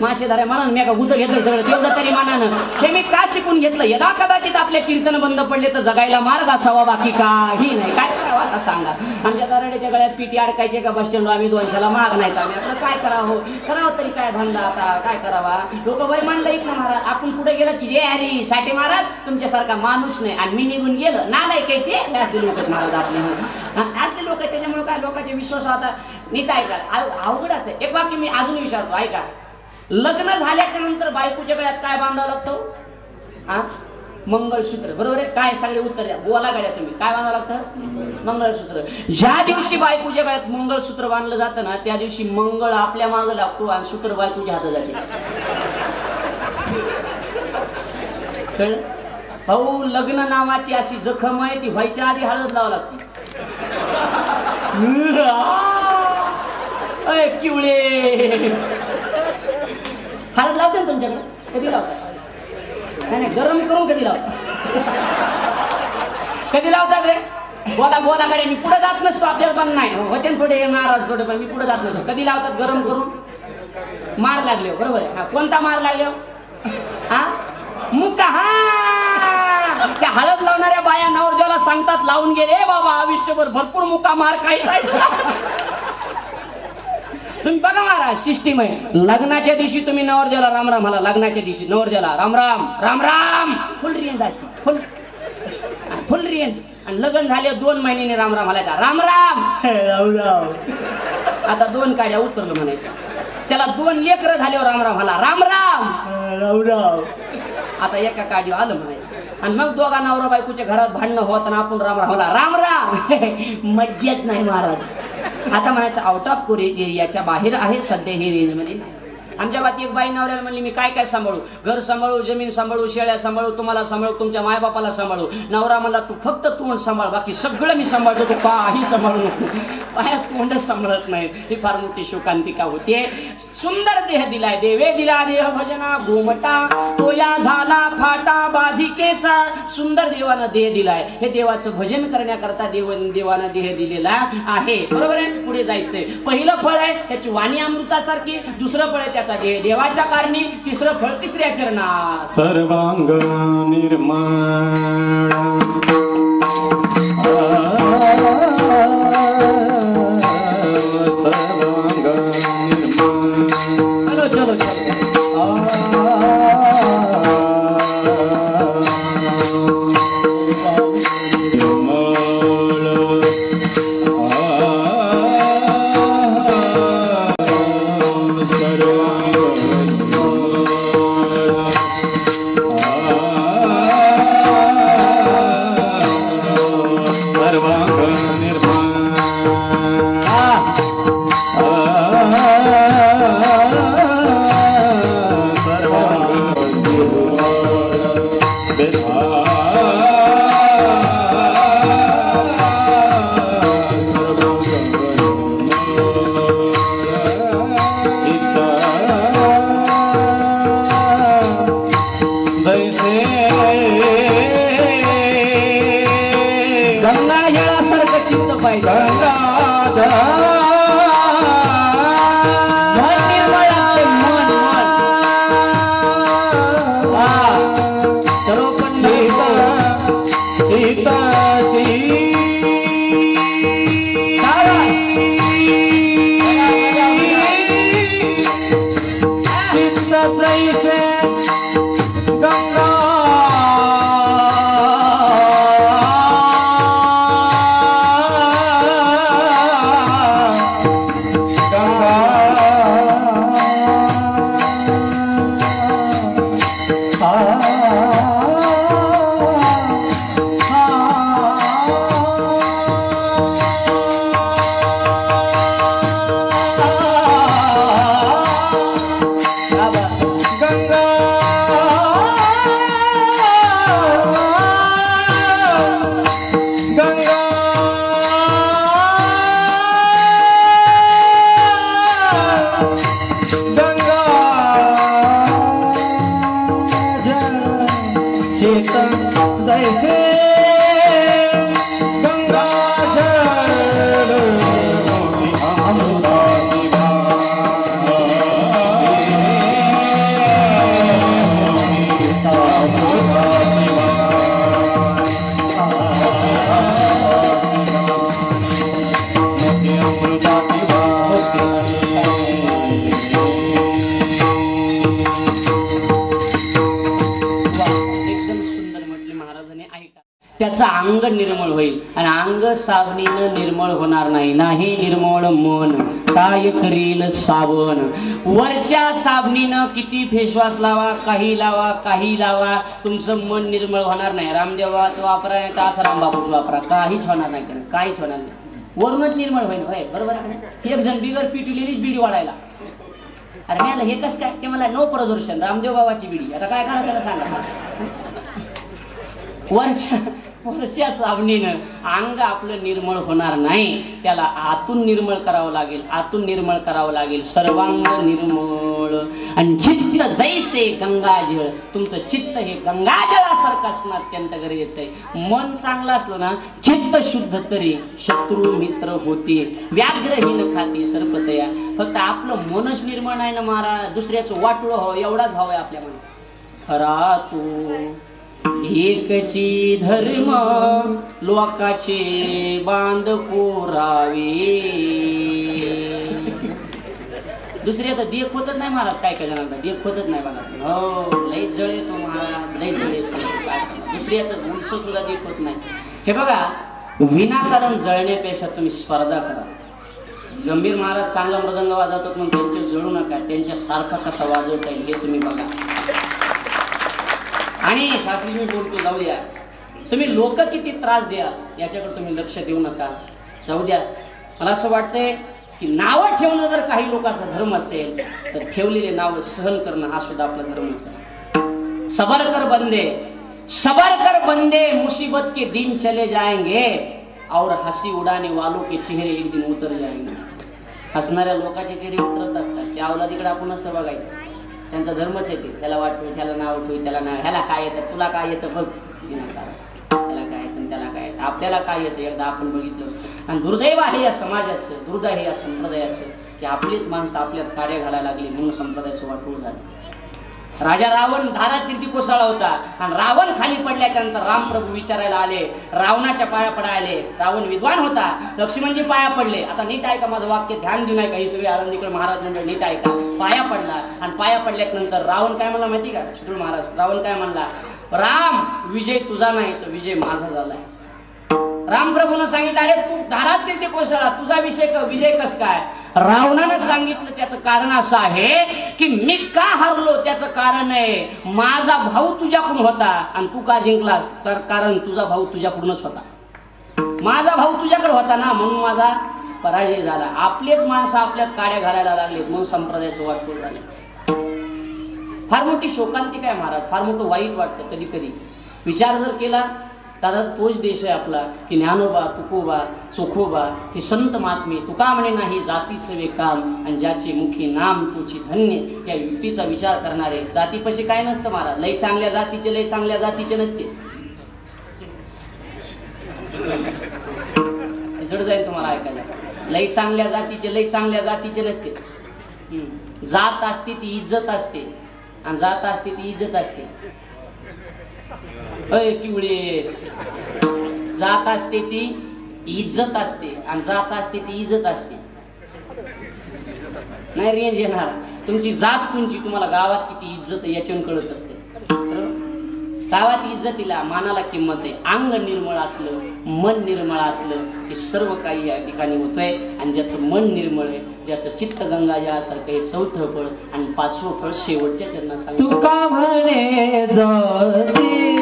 मासे धराय म्हणा. मी का गुत घेतलं सगळं तेवढं तरी मानानं. हे मी का शिकून घेतलं. यदा कदाचित आपले कीर्तन बंद पडले तर जगायला मार्ग असावा बाकी काही नाही. काय करावं आता सांगा. आमच्या दराड्याच्या गळ्यात पिटी अडकायचे का बस स्टँड आम्ही 200ला माग नाहीत. आम्ही आपलं काय करावं करावं तरी काय धंदा आता काय करावा. लोक बाई म्हणलं इथं महाराज आपण पुढे गेलं की जे हरी साठी महाराज तुमच्यासारखा माणूस नाही. आणि मी निघून गेलं ना नाही काही ते असले लोक महाराज आपले असले लोक. त्याच्यामुळे काय लोकांचे विश्वास आता नीट ऐका अवघड असते. एक वाक्य मी अजून विचारतो ऐका. लग्न झाल्याच्या नंतर बायकोच्या गळ्यात काय बांधावं लागतं. हा मंगळसूत्र. बरोबर आहे. काय सगळे उत्तर द्या. बोला गाड्या तुम्ही काय बांधावं लागतं. मंगळसूत्र. ज्या दिवशी बायकोच्या गळ्यात मंगळसूत्र बांधलं जातं ना त्या दिवशी मंगळ आपल्या मागं लागतो आणि सूत्र बायकोच्या हातात जाते. कळलं भाऊ. लग्न नावाची अशी जखम आहे ती व्हायच्या आधी हळद लावावं लागते. किवळे हळद लावते ना तुमच्याकडे. कधी लावतात. नाही नाही गरम करून कधी लावतात. कधी लावतात रे. बोला बोला कडे. मी पुढे जात नसतो आपल्याला पण नाही होते थोडे महाराज थोडे पण मी पुढे जात नसतो. कधी लावतात गरम करून. मार लागले बरोबर आहे. हा कोणता मार लागले हा मुका. हा त्या हळद लावणाऱ्या बाया नवरदेवाला सांगतात लावून गेले बाबा आयुष्यभर भरपूर मुका मार काही तुम्ही बघा महाराज सिस्टीम आहे. लग्नाच्या दिवशी तुम्ही नवरदेवाला राम राम मला. लग्नाच्या दिवशी नवरदेवाला राम राम राम राम फुल रेंज असते. फुल रेंज. आणि लग्न झाले 2 महिन्याने राम राम मला राम राम राम. आता 2 काड्या उतरलं म्हणायचं. त्याला 2 लेकरं झाल्यावर राम राम मला राम राम राम राम. आता एका काडी आलं म्हणायचं. आणि मग दोघा नवरा बायकोच्या घरात भांडणं होत ना आपण राम राम मला राम राम. मज्जाच नाही महाराज. आता म्हणायचं आउट ऑफ एरियाच्या बाहेर आहे सध्या हे रेंजमध्ये नाही. आमच्या बाती एक बाई नवऱ्याला म्हणली मी काय काय सांभाळू. घर सांभाळू जमीन सांभाळू शेळ्या सांभाळू तुम्हाला सांभाळू तुमच्या मायबापाला सांभाळू. नवरा मला तू फक्त तोंड सांभाळ बाकी सगळं मी सांभाळतो तू काही सांभाळू नको. बाया तोंडच सांभाळत नाहीत. ही फार मोठी शोकांतिका होते. सुंदर देह दिलाय देवे दिला देह भजना घुमटा तोया झाला फाटा बाधिकेचा. सुंदर देवानं देह दिलाय. हे देवाचं भजन करण्याकरता देवानं देह दिलेला आहे. बरोबर आहे. पुढे जायचंय. पहिलं फळ आहे त्याची वाणी अमृतासारखी. दुसरं फळ आहे त्याचा देह देवाच्या कारणी. तिसरं फळ तिसऱ्या चरणात सर्वांग निर्माण. चलो चलो सर्वांग निर्माण. गंगाजळासारखं चित्त पाहिजे. मन निर्मळ असते, मन सर्वपण त्याचं अंग निर्मळ होईल. आणि अंग साबणीनं निर्मळ होणार नाही. नाही निर्मळ मन काय करील साबण. वरच्या साबणीनं किती फेसवॉश लावा, काही लावा, काही लावा, तुमचं मन निर्मळ होणार नाही. रामदेवाचं वापरा नाही तर आसाराम बापूचं वापरा, काहीच होणार नाही. काहीच होणार नाही. वरूनच निर्मळ होईल. होय बरोबर आहे. एक जण बिगर पिटवलेलीच बिडी वाढायला. अरे मला हे कसं काय ते मला नो प्रदर्शन रामदेव बाबाची बिडी. आता काय करा त्याला सांगा. वरच्या साबणीनं अंग आपलं निर्मळ होणार नाही. त्याला आतून निर्मळ करावं लागेल. आतून निर्मळ करावं लागेल. सर्वांग निर्मळ. आणि चित्त जैसे गंगाजळ. तुमचं चित्त हे गंगाजळासारखं असणं अत्यंत गरजेचं आहे. मन चांगलं असलं ना, चित्त शुद्ध तरी शत्रू मित्र होते. व्याघ्रहीन खाती सर्पतया. फक्त आपलं मनच निर्मळ नाही ना महाराज. दुसऱ्याचं वाटलं हो एवढाच भाव आहे आपल्या मनात. खरा तू एकची धर्म लोकाचे बांध पुरावे. दुसरी आता देख होतच नाही महाराज. काय काय जणांना देख होतच नाही बघा. हो लई जळ येतो महाराज, लई जळ येतो. दुसऱ्याचं उंच सुद्धा देख होत नाही. हे बघा, विनाकारण जळण्यापेक्षा तुम्ही स्पर्धा करा. गंभीर महाराज चांगला मृदंग वाजवतात म्हणून त्यांच्या जळू नका. त्यांच्या सारखा कसा वाजवता येईल हे तुम्ही बघा. आणि शास्त्री मी बोलतो जाऊ द्या. तुम्ही लोक किती त्रास द्या याच्याकडे तुम्ही लक्ष देऊ नका. जाऊ द्या. मला असं वाटतंय की नावं ठेवणं जर काही लोकांचा धर्म असेल तर ठेवलेले नावं सहन करणं हा सुद्धा आपला धर्म असेल. सबर कर बंदे मुसीबत के दिन चले जाएंगे और हंसी उडाने वालों के चेहरे एक दिन उतर जाएंगे. हसणाऱ्या लोकांचे चेहरे उतरत असतात. त्या अवलादीकडे आपण नसतं बघायचं. त्यांचा धर्मच येते. त्याला वाटतं त्याला नाव ठेवू, त्याला नाव, ह्याला काय येतं, तुला काय येतं बघ, त्याला काय येतं, त्याला काय येतं, आपल्याला काय येतं एकदा आपण बघितलं. आणि दुर्दैव आहे या समाजाचं, दुर्दैव आहे या संप्रदायाचं की आपलीच माणसं आपल्यात काड्या घालायला लागली म्हणून संप्रदायाचं वाटोळ झालं. राजा रावण धारातीर्थी कोसळला होता आणि रावण खाली पडल्यानंतर रामप्रभू विचारायला आले, रावणाच्या पाया पडायले. रावण विद्वान होता, लक्ष्मणजी पाया पडले. आता नीट ऐका माझं वाक्य, ध्यान देऊ नका. ही सगळी आनंदीकडे महाराज मंडळ नीट ऐका. पाया पडला आणि पाया पडल्यानंतर रावण काय म्हणला माहिती का? शुद्र महाराज रावण काय म्हणला? राम, विजय तुझा नाही तर विजय माझा झालाय. रामप्रभूनं सांगितलं, अरे तू धारातीर्थी कोसळला, तुझा विजय कस काय? रावणानं सांगितलं त्याचं कारण असं आहे की मी का हरलो त्याचं कारण आहे माझा भाऊ तुझ्याकडून होता आणि तू का जिंकलास तर कारण तुझा भाऊ तुझ्याकडूनच होता. माझा भाऊ तुझ्याकडे होता ना म्हणून माझा पराजय झाला. आपलेच माणसं आपल्यात काड्या घालायला लागलेत म्हणून संप्रदायाचं वाटपूर झालं. फार मोठी शोकांतिका आहे महाराज, फार मोठं वाईट वाटतं कधी कधी. विचार जर केला तर तोच देश आहे आपला की ज्ञानोबा तुकोबा चोखोबा की संत महात्मे तुका म्हणे नाही जाती सवे काम आणि ज्याचे मुखी नाम तुची धन्य. या युक्तीचा विचार करणारे जातीपाशी काय नसतं महाराज. लई चांगल्या जातीचे लई चांगल्या जातीचे नसते. जड जाईल तुम्हाला ऐकायला. लई चांगल्या जातीचे लई चांगल्या जातीचे नसते. जात असते ती इज्जत असते आणि जात असते ती इज्जत असते. अय किवळे, जात असते ती इज्जत असते आणि जात असते ती इज्जत असते. नाही रेंज येणार. तुमची जात कोणची, तुम्हाला गावात किती इज्जत आहे याच्यावर कळत असते. गावात इज्जतीला मानाला किंमत आहे. अंग निर्मळ असलं, मन निर्मळ असलं हे सर्व काही या ठिकाणी होतंय. आणि ज्याचं मन निर्मळ आहे, ज्याचं चित्त गंगा यासारखं हे चौथं फळ आणि पाचवं फळ शेवटच्या चरणात सांगितलं. तुका म्हणे जाती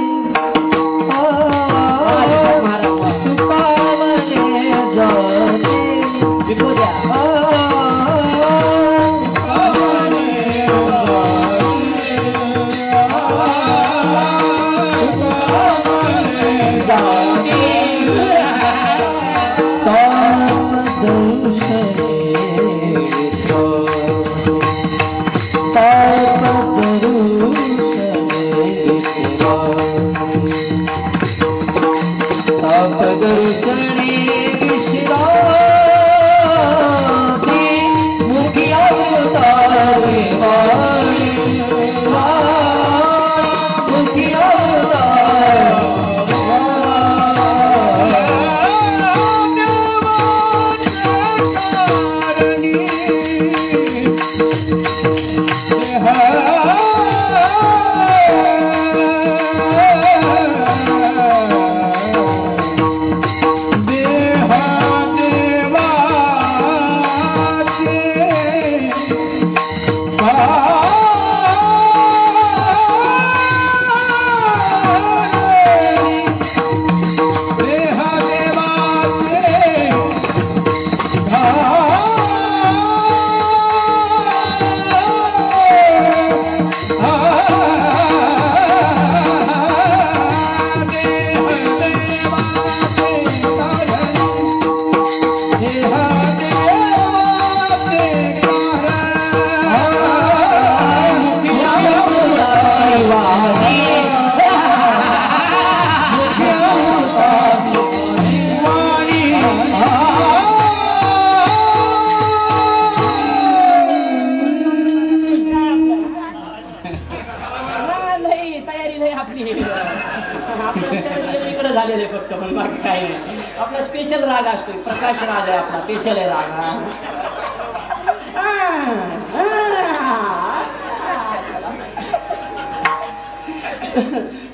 झालेले फक्त, पण बाकी काही नाही. आपला स्पेशल राग असतो, प्रकाश राग आहे आपला, स्पेशल आहे राग.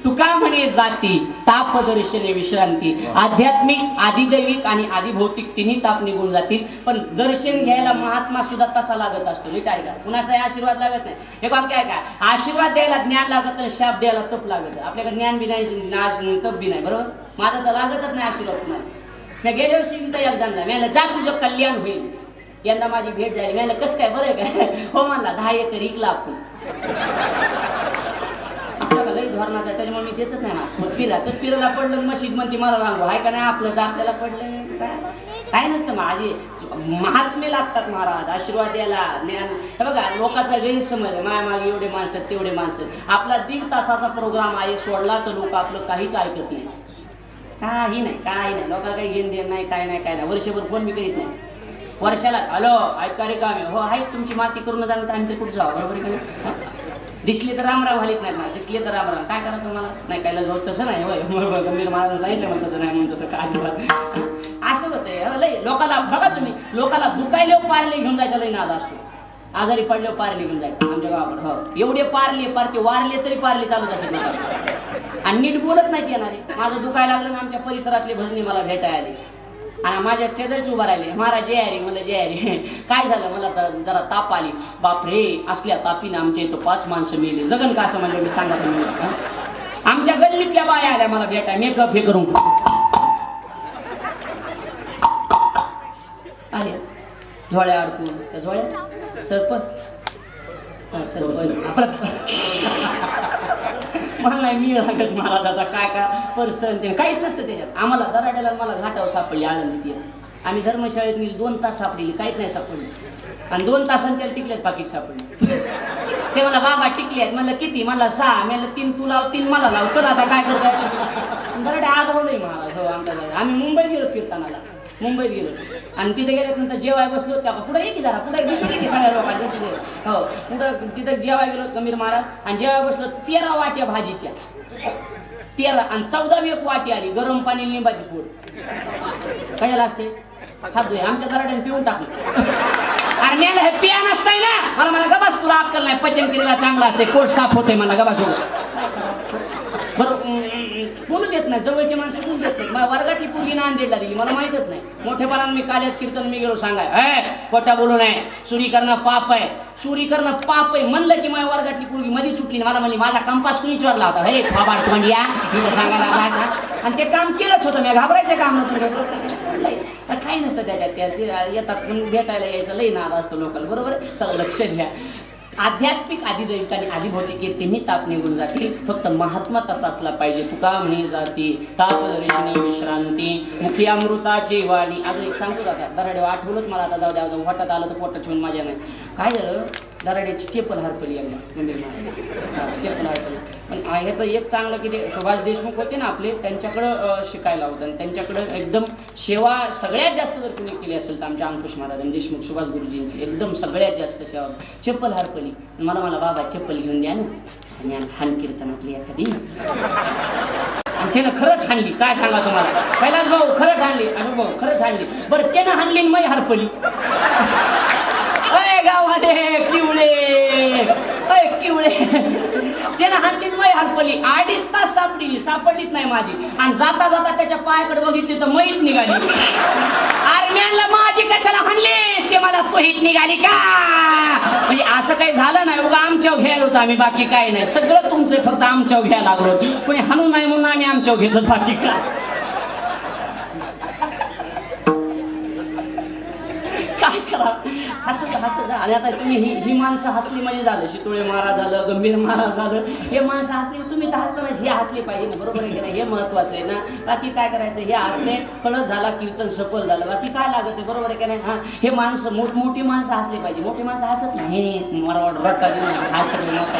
तुका म्हणे जाती ताप दर्शने विश्रांती. आध्यात्मिक आदिदैविक आणि आदिभौतिक तिन्ही ताप निघून जातील. पण दर्शन घ्यायला महात्मा सुद्धा तसा लागत असतो. नीट आहे का? कुणाचाही आशीर्वाद लागत नाही. हे काम काय काय, आशीर्वाद द्यायला ज्ञान लागत नाही, शाप द्यायला तप लागत. आपल्याकडे ज्ञान बी नाही, तप बी नाही. बरोबर, माझा तर लागतच नाही आशीर्वाद कुणाला. मी गेल्या वर्षी तयार झाला, मी जा तुझं कल्याण होईल. यंदा माझी भेट झाली, मी कसं काय बरं काय? हो म्हणला 10 एकर इकला आपण. लई धोरणाचा आहे, त्याच्यामुळे मी देतच नाही ना. फिरा तर फिरायला पडलं, मशीद म्हणते मला रांगो आहे का नाही, आपलं जात त्याला पडलं काय नसतं. माझे महात्मे लागतात महाराज आशीर्वाद द्यायला. ज्ञान हे बघा, लोकांचा गैरसमज आहे, माया मागे एवढे माणसं तेवढे माणसं. आपला 1.5 तासाचा प्रोग्राम आहे, सोडला तर लोक आपलं काहीच ऐकत नाही. काही नाही लोकांना काही घेण देण नाही, काय नाही. वर्षभर फोन मी करीत नाही. वर्षाला हॅलो ऐका रे काम हो आहे, तुमची माती करून जाणं तर आमचं कुठं जावं. बरोबर आहे का? दिसले तर रामराव घालीत नाही ना, दिसले तर रामराव. काय करा तुम्हाला नाही काय जाऊ, तसं नाही होय. गंभीर महाराज सांगितलं मग तसं नाही म्हणून तसं काय असं होतंय. लय लोकाला बघा तुम्ही, लोकाला दुखायले पारले घेऊन जायचं लई नाद असतो. आजारी पडले पारले घेऊन जायचं आमच्या गावाकडे. हो एवढे पारले वारले तरी पारले चालत असेल मला. आणि नीट बोलत नाहीत येणारे. माझं दुखायला लागलं ना, आमच्या परिसरातले भजनी मला भेटायला आले आणि माझ्या शेजारीच उभा राहिले. महाराज जय हरी. मला जय हरी. काय झालं? मला तर जरा ताप आली. बापरे, असल्या तापीनं आमच्या इथं 5 माणसं मेली. जगन का असं म्हणलं मी सांगा तुम्ही. आमच्या गल्लीतल्या बाया आल्या मला भेटाय, मेकअप हे करून. झोळ्या अडकून त्या झोळ्या सरपंच सरपंच आपलं मला नाही मी लागत महाराजाचा काय का पर्सन ते काहीच नसतं त्याच्यात. आम्हाला दराड्याला मला घाटावर सापडली आनंदी ती. आम्ही धर्मशाळेत नेली 2 तास सापडली काहीच नाही सापडली आणि 2 तासांनी त्याला टिकल्यात पाकिट सापडली. ते मला बाबा टिकले आहेत म्हणलं किती मला 6 मला 3 तू लाव 3 मला लाव चल आता काय करतो दराडे आज बोललोय महाराज हो आमचा आम्ही मुंबईत गेलो कीर्तनाला मुंबईत गेलो आणि तिथे गेल्यानंतर जेवाय बसलो त्या पुढे ये की जरा पुढे दिसू की सगळ्या लोकांना हो पुढं तिथं जेवाय गेलो गंभीर महाराज आणि जेवाय बसलो 13 वाट्या भाजीच्या 13 आणि 14वी एक वाटी आली गरम पाणी लिंबाची पूड कशाला असते हात धुये आमच्या दराड्याने पिऊन टाकलं अरे मेला हे पिया नसतंय ना मला गबास तुला अक्कल नाही पचन केलेला चांगला असते पोट साफ होते मला गबास बरोबर बोलू देत नाही जवळची माणसं बोलू देत नाही वर्गातली पूर्वी नांदेडला दिली मला माहितच नाही मोठेपणानं मी काल्याच कीर्तन मी गेलो सांगाय खोटा बोलू नये चोरी करणं पाप आहे चोरी करणं पाप आहे म्हणलं की माझ्या वर्गातली पूर्वी मध्ये सुटली मला म्हणली माझा कंपास कुणी चोरला होता हे फाबाड तोंडिया मी सांगायला आला आणि ते काम केलंच होतं मी घाबरायचं काम नव्हतं काही नसतं त्याच्यात येतात भेटायला यायचं लई नाद असतो लोकांना बरोबर सगळं लक्ष द्या. आध्यात्मिक आदिदैविक आणि आदिभौतिक तिन्ही ताप निघून जातील फक्त महात्मा तसा असला पाहिजे. तुका म्हणी जाती ताप रेशनी विश्रांती मुखी अमृताची वाणी. अजून एक सांगतो दादा दराडे आठवलंच मला आता जाऊ द्या वाटत आलं तर पोटात ठेवून माझ्या नाही काय झालं दराड्याची चेपल हरपली एकदा मंदिर चेपल हरपली पण ह्याचं एक चांगलं की ते सुभाष देशमुख होते ना आपले त्यांच्याकडं शिकायला होतं आणि त्यांच्याकडं एकदम सेवा सगळ्यात जास्त जर तुम्ही केली असेल तर आमच्या अंकुश महाराजांनी देशमुख सुभाष गुरुजींची एकदम सगळ्यात जास्त सेवा चप्पल हरपली मला बाबा चप्पल घेऊन द्या ना आणि हान कीर्तनातली एखादी आणि त्यानं खरंच हाणली काय सांगा तुम्हाला पहिलाच भाऊ खरंच हाणली अनुभव खरंच हाणली बरं त्यानं हाणली मै हरपली अय गावाने किवळे त्यानं हाणली मै हरपली 2.5 तास सापडलीच नाही माझी आणि जाता जाता त्याच्या पायाकडे बघितली तर मैत निघाली आरम्याला माझी कशाला हाणली ते मला तोहीत निघाली का म्हणजे असं काही झालं नाही उगा आमच्यावर घ्यायला होतं आम्ही बाकी काही नाही सगळं तुमचं फक्त आमच्यावर घ्यायला लागलो कोणी हाणू नाही म्हणून आम्ही आमच्यावर घेतो बाकी काय करा हसत आणि आता तुम्ही ही माणसं हसली म्हणजे झालं शितोळे महाराज झालं गंभीर महाराज झालं हे माणसं हसली तुम्ही तर हसता नाही हे हसले पाहिजे ना बरोबर आहे की नाही हे महत्वाचं आहे ना बाकी काय करायचं हे हसले कळत झाला कीर्तन सफल झालं बाकी काय लागत आहे बरोबर आहे की नाही हा हे माणसं मोठी माणसं हसली पाहिजे मोठी माणसं हसत नाही मला रट्टा हसले मोठा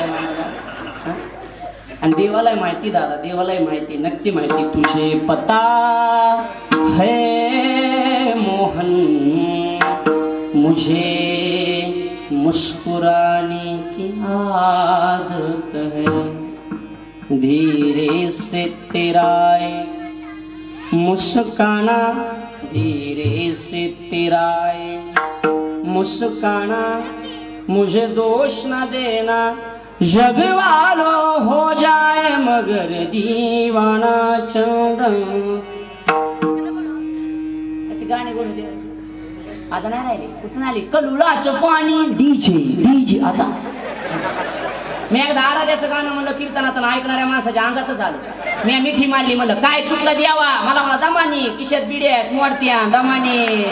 आणि देवालाही माहिती दादा देवालाही माहिती नक्की माहिती तुझे पता है मोहन मुझे मुस्कुराने की आदत है धीरे से तेरा मुस्काना धीरे से तेरा मुस्काना मुझे दोष न देना जग वालों हो जाए मगर दीवाना चंदन असे गाणे बोलते आता नाही राहिले कुठून आली कलुळाचं पाणी डीजे आता मी एकदा आराध्याचं गाणं म्हणलं कीर्तनात ऐकणाऱ्या माणसाच्या अंगातच आलं मी मिठी मारली म्हणलं काय चुकलं द्यावा मला दमानी किशात बिड्यात मोडत्या दमानी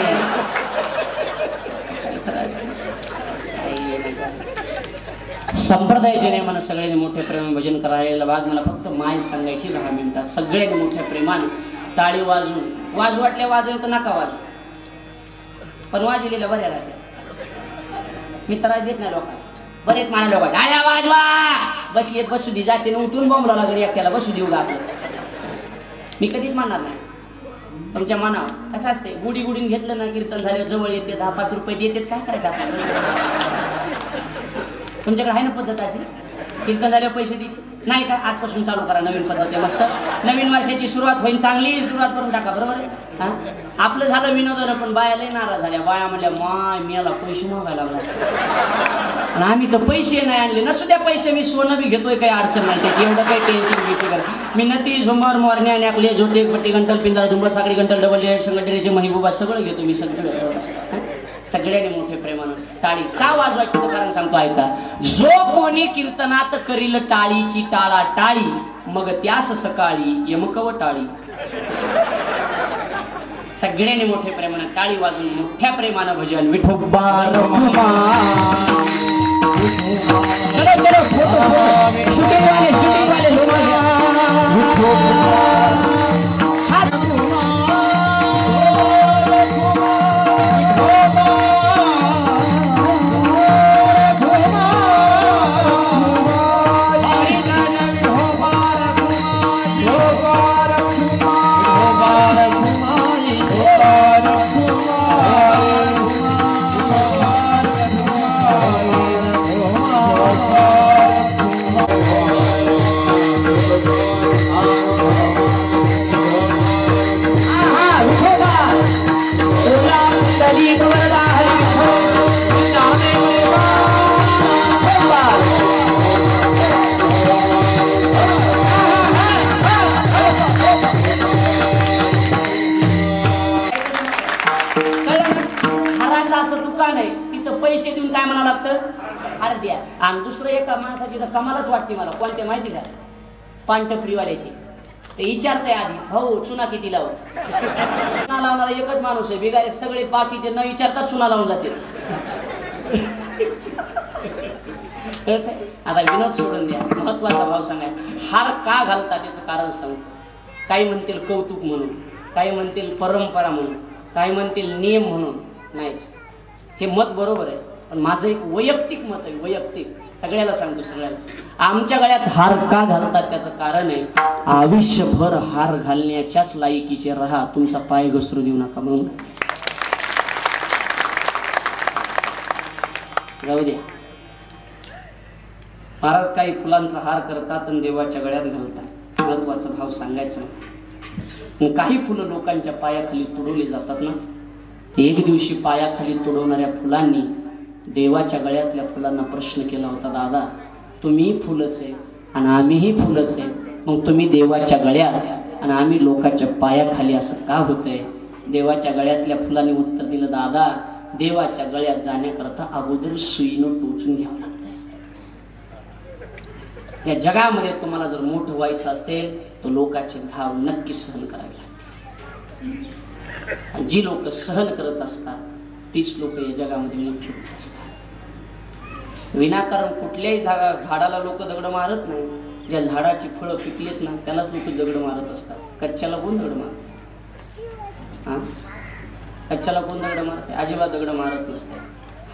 संप्रदायाचे नियमानं सगळ्यांनी मोठ्या प्रेमाने भजन करायला भाग मला फक्त माय सांगायची 10 मिनिटात सगळ्यांनी मोठ्या प्रेमानं टाळी वाजू वाटल्या वाजू तर नका वाजू पण वाजलेल्या बऱ्या राहते मी त्रास देत नाही लोकांना बरेच मला लोक टाळ्या वाजवा बसली बसू दे जाते उठून बॉम्बला लागेल एकट्याला बसू देऊ आपलं मी कधीच मानणार नाही तुमच्या मनावर कसं असते गुडीन घेतलं ना कीर्तन झाल्यावर जवळ येते 10-5 रुपये देतात काय करायचं आपण तुमच्याकडे आहे ना पद्धत अशी कीर्तन झाल्यावर पैसे दिसे नाही का आजपासून चालू करा नवीन पद्धत मस्त नवीन वर्षाची सुरुवात होईल चांगली सुरुवात करून टाका बरोबर आहे हा आपलं झालं विनोदानं पण बाया लय नाराज झाल्या बाया म्हणल्या माय मेला पैसे मागायला लागला आणि आम्ही तर पैसे नाही आणले नसू द्या पैसे मी सोनं बी घेतोय काही अडचण नाही त्याची एवढं काही टेन्शन घ्यायची करा मी नती झुंबर मोरण्या नेकले झोटे पट्टी गंटल पिंजरा झुंबर साखळी गंटल डबल संघटनेचे महिबूबा सगळं घेतो मी सगळं सगळ्यांनी मोठे प्रेमानं टाळी का वाजवायची कारण सांगतो ऐका जो कोणी कीर्तनात करील टाळीची टाळा टाळी मग त्यास सकाळी यमकव टाळी सगळ्यांनी मोठ्या प्रेमानं टाळी वाजून मोठ्या प्रेमानं भजन विठोबा चलो चलो फोटो शूटिंग वाले लोग पैसे देऊन काय म्हणावं लागतं अरे द्या. आणि दुसरं एका माणसाची तर कमालच वाटते मला. कोणत्या माहिती का? पानटपरीवाल्याची. ते विचारताय आधी भाऊ चुना किती लावू. चुना लावणारा एकच माणूस आहे. बिगारे सगळे बाकीचे न विचारता चुना लावून जाते. आता विनोद सोडून द्या. महत्वाचा भाव सांगाय. हार का घालता त्याचं कारण सांगतो. काही म्हणतील कौतुक म्हणून, काही म्हणतील परंपरा म्हणून, काही म्हणतील नियम म्हणून. नाही, हे मत बरोबर आहे, पण माझं एक वैयक्तिक मत आहे. वैयक्तिक सगळ्याला सांगतो. सगळ्याला आमच्या गळ्यात हार का घालतात त्याचं कारण आहे आयुष्यभर हार घालण्याच्याच लायकीचे राहा. तुमचा पाय घसरू देऊ नका म्हणून. जाऊ द्या. महाराज काही फुलांचा हार करतात आणि देवाच्या गळ्यात घालतात. महत्वाचा भाव सांगायचा. काही फुलं लोकांच्या पायाखाली तुडवली जातात ना. एक दिवशी पायाखाली तुडवणाऱ्या फुलांनी देवाच्या गळ्यातल्या फुलांना प्रश्न केला होता, दादा तुम्ही फुलच आहे आणि आम्हीही फुलच आहे, मग तुम्ही देवाच्या गळ्यात आणि आम्ही लोकांच्या पायाखाली असं का होतंय? देवाच्या गळ्यातल्या फुलांनी उत्तर दिलं, दादा देवाच्या गळ्यात जाण्याकरता अगोदर सुईनं टोचून घ्यावं लागतंय. या जगामध्ये तुम्हाला जर मोठं व्हायचं असेल तर लोकांचे भाव नक्की सहन करावे लागतात. जी लोक सहन करत असतात तीच लोक या जगामध्ये मोठी होत असतात. विनाकारण कुठल्याही झाडाला लोक दगड मारत नाही. ज्या झाडाची फळं पिकलेत ना त्यालाच लोक दगड मारत असतात. कच्च्याला कोण दगड मारत? कच्च्याला कोण दगड मारते? अजिबात दगड मारत नसते.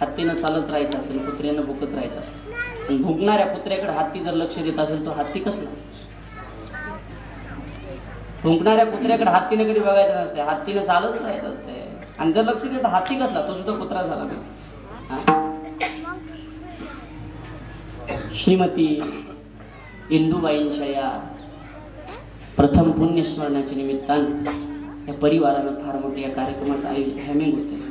हत्तीनं चालत राहायचं असेल, कुत्र्यानं भुकत राहायचं असेल, आणि भुकणाऱ्या कुत्र्याकडे हत्ती जर लक्ष देत असेल तो हत्ती कसला? भुंकणाऱ्या कुत्र्याकडे हत्तीने कधी बघायचं नसते. हत्तीने चालत राहायचं असते. आणि जर लक्ष देत हत्ती कसला? तो सुद्धा कुत्रा झाला ना. श्रीमती इंदुबाईंच्या या प्रथम पुण्यस्मरणाच्या निमित्तानं या परिवारानं फार मोठं या कार्यक्रमाचं आयोजन हॅमिंग होते.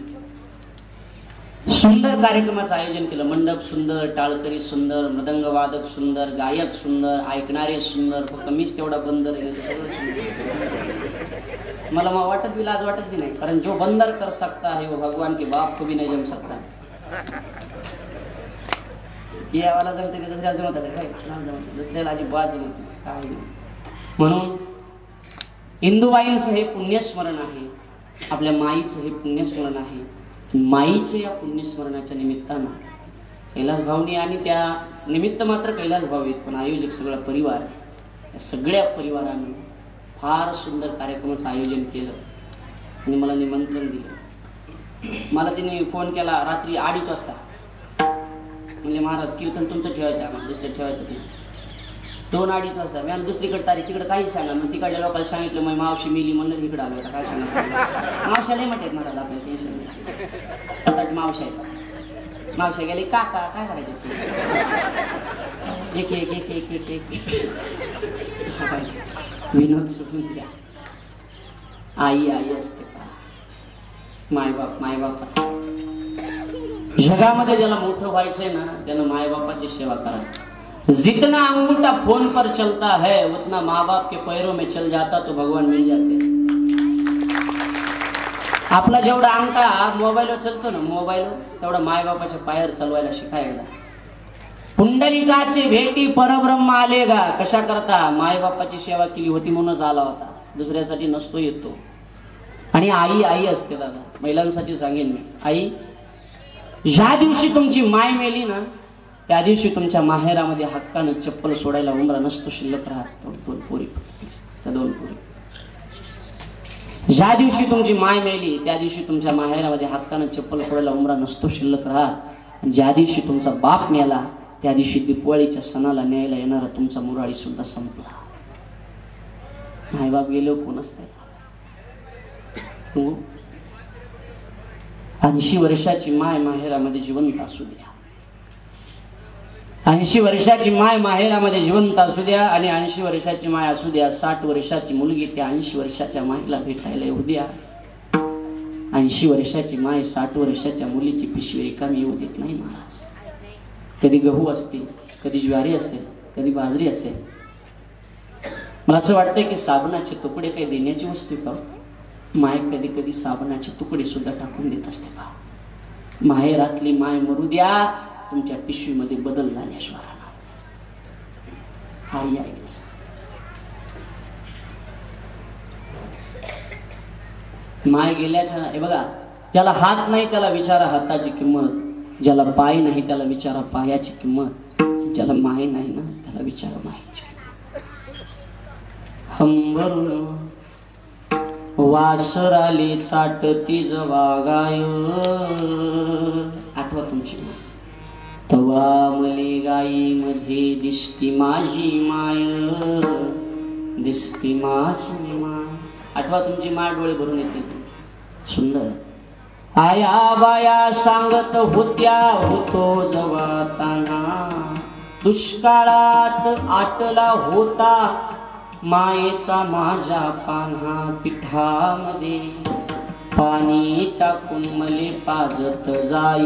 सुंदर कार्यक्रमाचं आयोजन केलं. मंडप सुंदर, टाळकरी सुंदर, मृदंग वादक सुंदर, गायक सुंदर, ऐकणारे सुंदर. फक्त मीच तेवढा बंदर आहे, सगळं सुंदर. मला वाटत भी लाज वाटत भी नाही, कारण जो बंदर कर सकता है वो भगवान के बाप को भी नहीं जम सकता. यावाला जमते ते दुसऱ्या जमत दुसऱ्याला अजिबात जमत काही नाही. म्हणून इंदुबाईंचं हे पुण्यस्मरण आहे. आपल्या माईचं हे पुण्यस्मरण आहे. माईच्या या पुण्यस्मरणाच्या निमित्तानं कैलास भाऊनी आणि त्या निमित्त मात्र कैलास भाऊ आहेत, पण आयोजक सगळा परिवार, या सगळ्या परिवारानं फार सुंदर कार्यक्रमाचं आयोजन केलं आणि मला निमंत्रण दिलं. मला तिने फोन केला रात्री 2:30 वाजता. म्हणजे महाराज कीर्तन तुमचं ठेवायचं, आम्हाला दुसरं ठेवायचं नाही. 2-2:30 वाजता मी दुसरीकडे तारीख तिकडे काही सांगा. मग तिकडच्या लोकांना सांगितलं मग मावशी मिली म्हणून इकडे आलो. काय सांगा मावशाला म्हणतात महाराज आपल्याला टेन्शन नाही. 7-8 मावशा आहेत. मावशा गेले काका काय करायचं एक एक एक एक एक एक विनोद सुटून द्या. आई आई असते का? मायबाप असते. जगामध्ये ज्याला मोठं व्हायचंय ना त्यानं मायबापाची सेवा करा. जितना अंगूठा फोन पर चलता है उतना माँ बाप के पैरों में चल जाता तो भगवान मिल जाते. आपला जेवढा अंगठा मोबाईलवर चलतो ना मोबाईलवर तेवढा माय बापाच्या पायावर चालवायला शिकायला. पुंडलिकाचे भेटी परब्रह्म आलेगा. कशा करता? माय बापाची सेवा केली होती म्हणूनच आला होता, दुसऱ्यासाठी नसतो येतो. आणि आई आई असते दादा, महिलांसाठी सांगेन मी. आई, ज्या दिवशी तुमची माय मेली ना, त्या दिवशी तुमच्या माहेरामध्ये हक्कानं चप्पल सोडायला उमरा नसतो शिल्लक राहत. दोन पोरी, त्या दोन पोरी. ज्या दिवशी तुमची माय मेली त्या दिवशी तुमच्या माहेरामध्ये हक्कानं चप्पल सोडायला उमरा नसतो शिल्लक राहत. आणि ज्या दिवशी तुमचा बाप मेला त्या दिवशी दिवाळीच्या सणाला न्यायला येणारा तुमचा मुराळी सुद्धा संपला. मायबाप गेलो कोण असते. 80 वर्षाची माय माहेरामध्ये जिवंत असू द्या. 80 वर्षाची माय माहेरामध्ये जिवंत असू द्या. आणि 80 वर्षाची माय असू द्या. 60 वर्षाची मुलगी त्या 80 वर्षाच्या मायला भेटायला येऊ द्या. 80 वर्षाची माय 60 वर्षाच्या मुलीची पिशवी रिकामी येऊ देत नाही महाराज. कधी गहू असतील, कधी ज्वारी असेल, कधी बाजरी असेल. मला असं वाटतंय की साबणाचे तुकडे काही देण्याची वस्तू का? माय कधी कधी साबणाचे तुकडे सुद्धा टाकून देत असते का? माहेरातली माय मरू द्या, तुमच्या पिशवीमध्ये बदल झाल्याशिवाय आई आई. माय गेल्याच्या हे बघा, ज्याला हात नाही त्याला विचारा हाताची किंमत, ज्याला पाय नाही त्याला विचारा पायाची किंमत, ज्याला माय नाही ना त्याला विचारा मायची. हंबरून वासराली चाटती जवागाय, आठवा तुमची माय. तवा मले गाई मध्ये दिसती माझी माय, दिसती माझी माय. आठवा तुमची माय, डोळे भरून येते. सुंदर. आया बाया सांगत होत्या होतो जवाताना, दुष्काळात आटला होता मायेचा माझ्या पान्हा. पिठामध्ये पाणी टाकून मले पाजत जाय,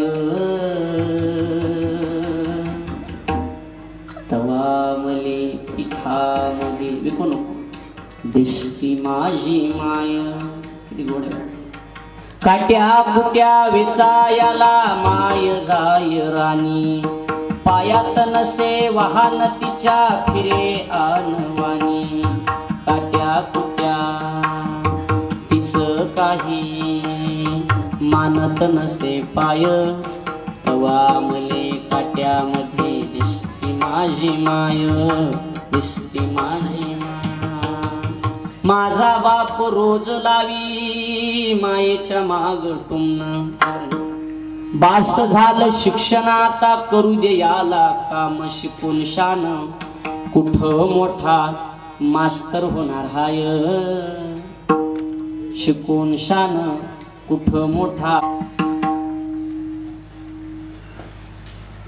तवा मले पिठामध्ये विकू नको दिसती माझी माय. किती गोड आहे. काट्या कुट्या वेचायाला माय जाय राणी, पायात नसे वाहन तिच्या फिरे आणवानी. काट्या कुट्या तिच काही मानत नसे पाय, तवा मले काट्यामध्ये दिसती माझी माय, दिसती माझी माय. माझा बाप रोज लावी मायेच्या माग टुमन, बास झालं शिक्षण आता करू दे याला काम. शिकून शान कुठं मोठा मास्तर होणार हाय, शिकून शान कुठं मोठा.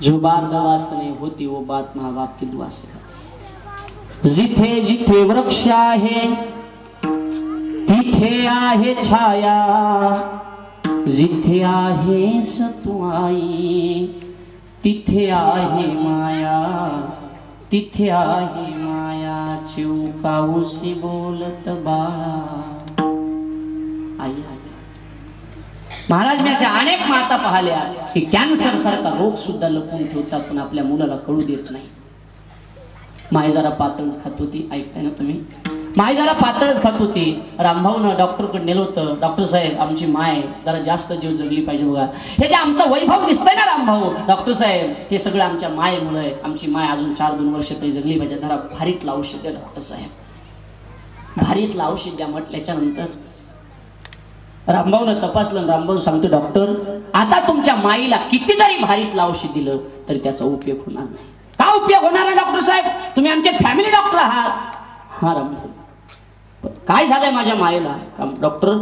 जो बात दवास नहीं होती वो बात माँ बाप की दुआ से. जिथे जिथे वृक्ष आहे तिथे आहे छाया, जिथे आहेस तू आई तिथे आहे माया, तिथे आहे माया. चिवकाऊसी बोलत बाळा आई. महाराज, मी अशा अनेक माता पाहिल्या की कॅन्सर सारखा रोग सुद्धा लपवून ठेवतात पण आपल्या मुलाला कळू देत नाही. माय जरा पातळच खात होती, ऐकताय ना तुम्ही? माय जरा पातळच खात होती. रामभाऊनं डॉक्टरकडे नेलं होतं. डॉक्टर साहेब, आमची माय जरा जास्त जीव जगली पाहिजे बघा. हे जे आमचं वैभव दिसतंय ना रामभाऊ, डॉक्टर साहेब, हे सगळं आमच्या मायेमुळे आहे. आमची माय अजून 4-2 वर्ष तरी जगली पाहिजे. जरा भारीतलं औषध द्या डॉक्टर साहेब, भारीतलं औषध द्या. म्हटल्याच्या नंतर रामभाऊनं तपासलं. रामभाऊ सांगतो, डॉक्टर, आता तुमच्या माईला किती जरी भारीतलं औषध दिलं तरी त्याचा उपयोग होणार नाही. का उपयोग होणार आहे डॉक्टर साहेब? तुम्ही आमचे फॅमिली डॉक्टर आहात. हा रामभाऊ, काय झालंय माझ्या मायेला? डॉक्टर,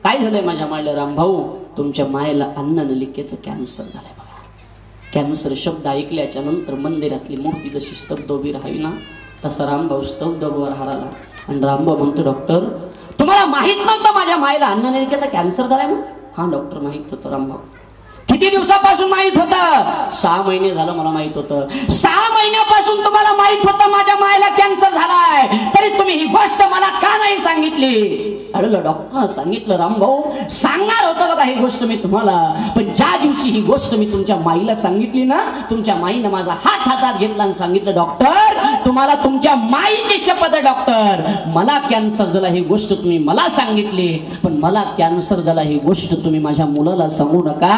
काय झालंय माझ्या मायेला? रामभाऊ, तुमच्या मायेला अन्ननलिकेचं कॅन्सर झालंय बघा. कॅन्सर शब्द ऐकल्याच्या नंतर मंदिरातली मूर्ती जशी स्तब्ध उभी राहावी ना, तसा रामभाऊ स्तब्ध उभा राहिला. आणि रामभाऊ म्हणतो, डॉक्टर, तुम्हाला माहित नव्हतं माझ्या मायेला अन्ननलिकेचा कॅन्सर झालाय म्हणून? हा डॉक्टर, माहित होतं. रामभाऊ, किती दिवसापासून माहित होतं? 6 महिने झालं मला माहित होतं. 6 महिन्यापासून तुम्हाला माहित होतं माझ्या मायेला कॅन्सर झालाय, तरी तुम्ही ही गोष्ट मला का नाही सांगितली? अरे डॉक्टर सांगितलं रामभाऊ, सांगणार होतं बघा ही गोष्ट मी तुम्हाला, पण ज्या दिवशी ही गोष्ट मी तुमच्या माईला सांगितली ना, तुमच्या माईनं माझा हात हातात घेतला आणि सांगितलं, डॉक्टर तुम्हाला तुमच्या माईची शपथ आहे डॉक्टर, मला कॅन्सर झाला ही गोष्ट तुम्ही मला सांगितली, पण मला कॅन्सर झाला ही गोष्ट तुम्ही माझ्या मुलाला सांगू नका.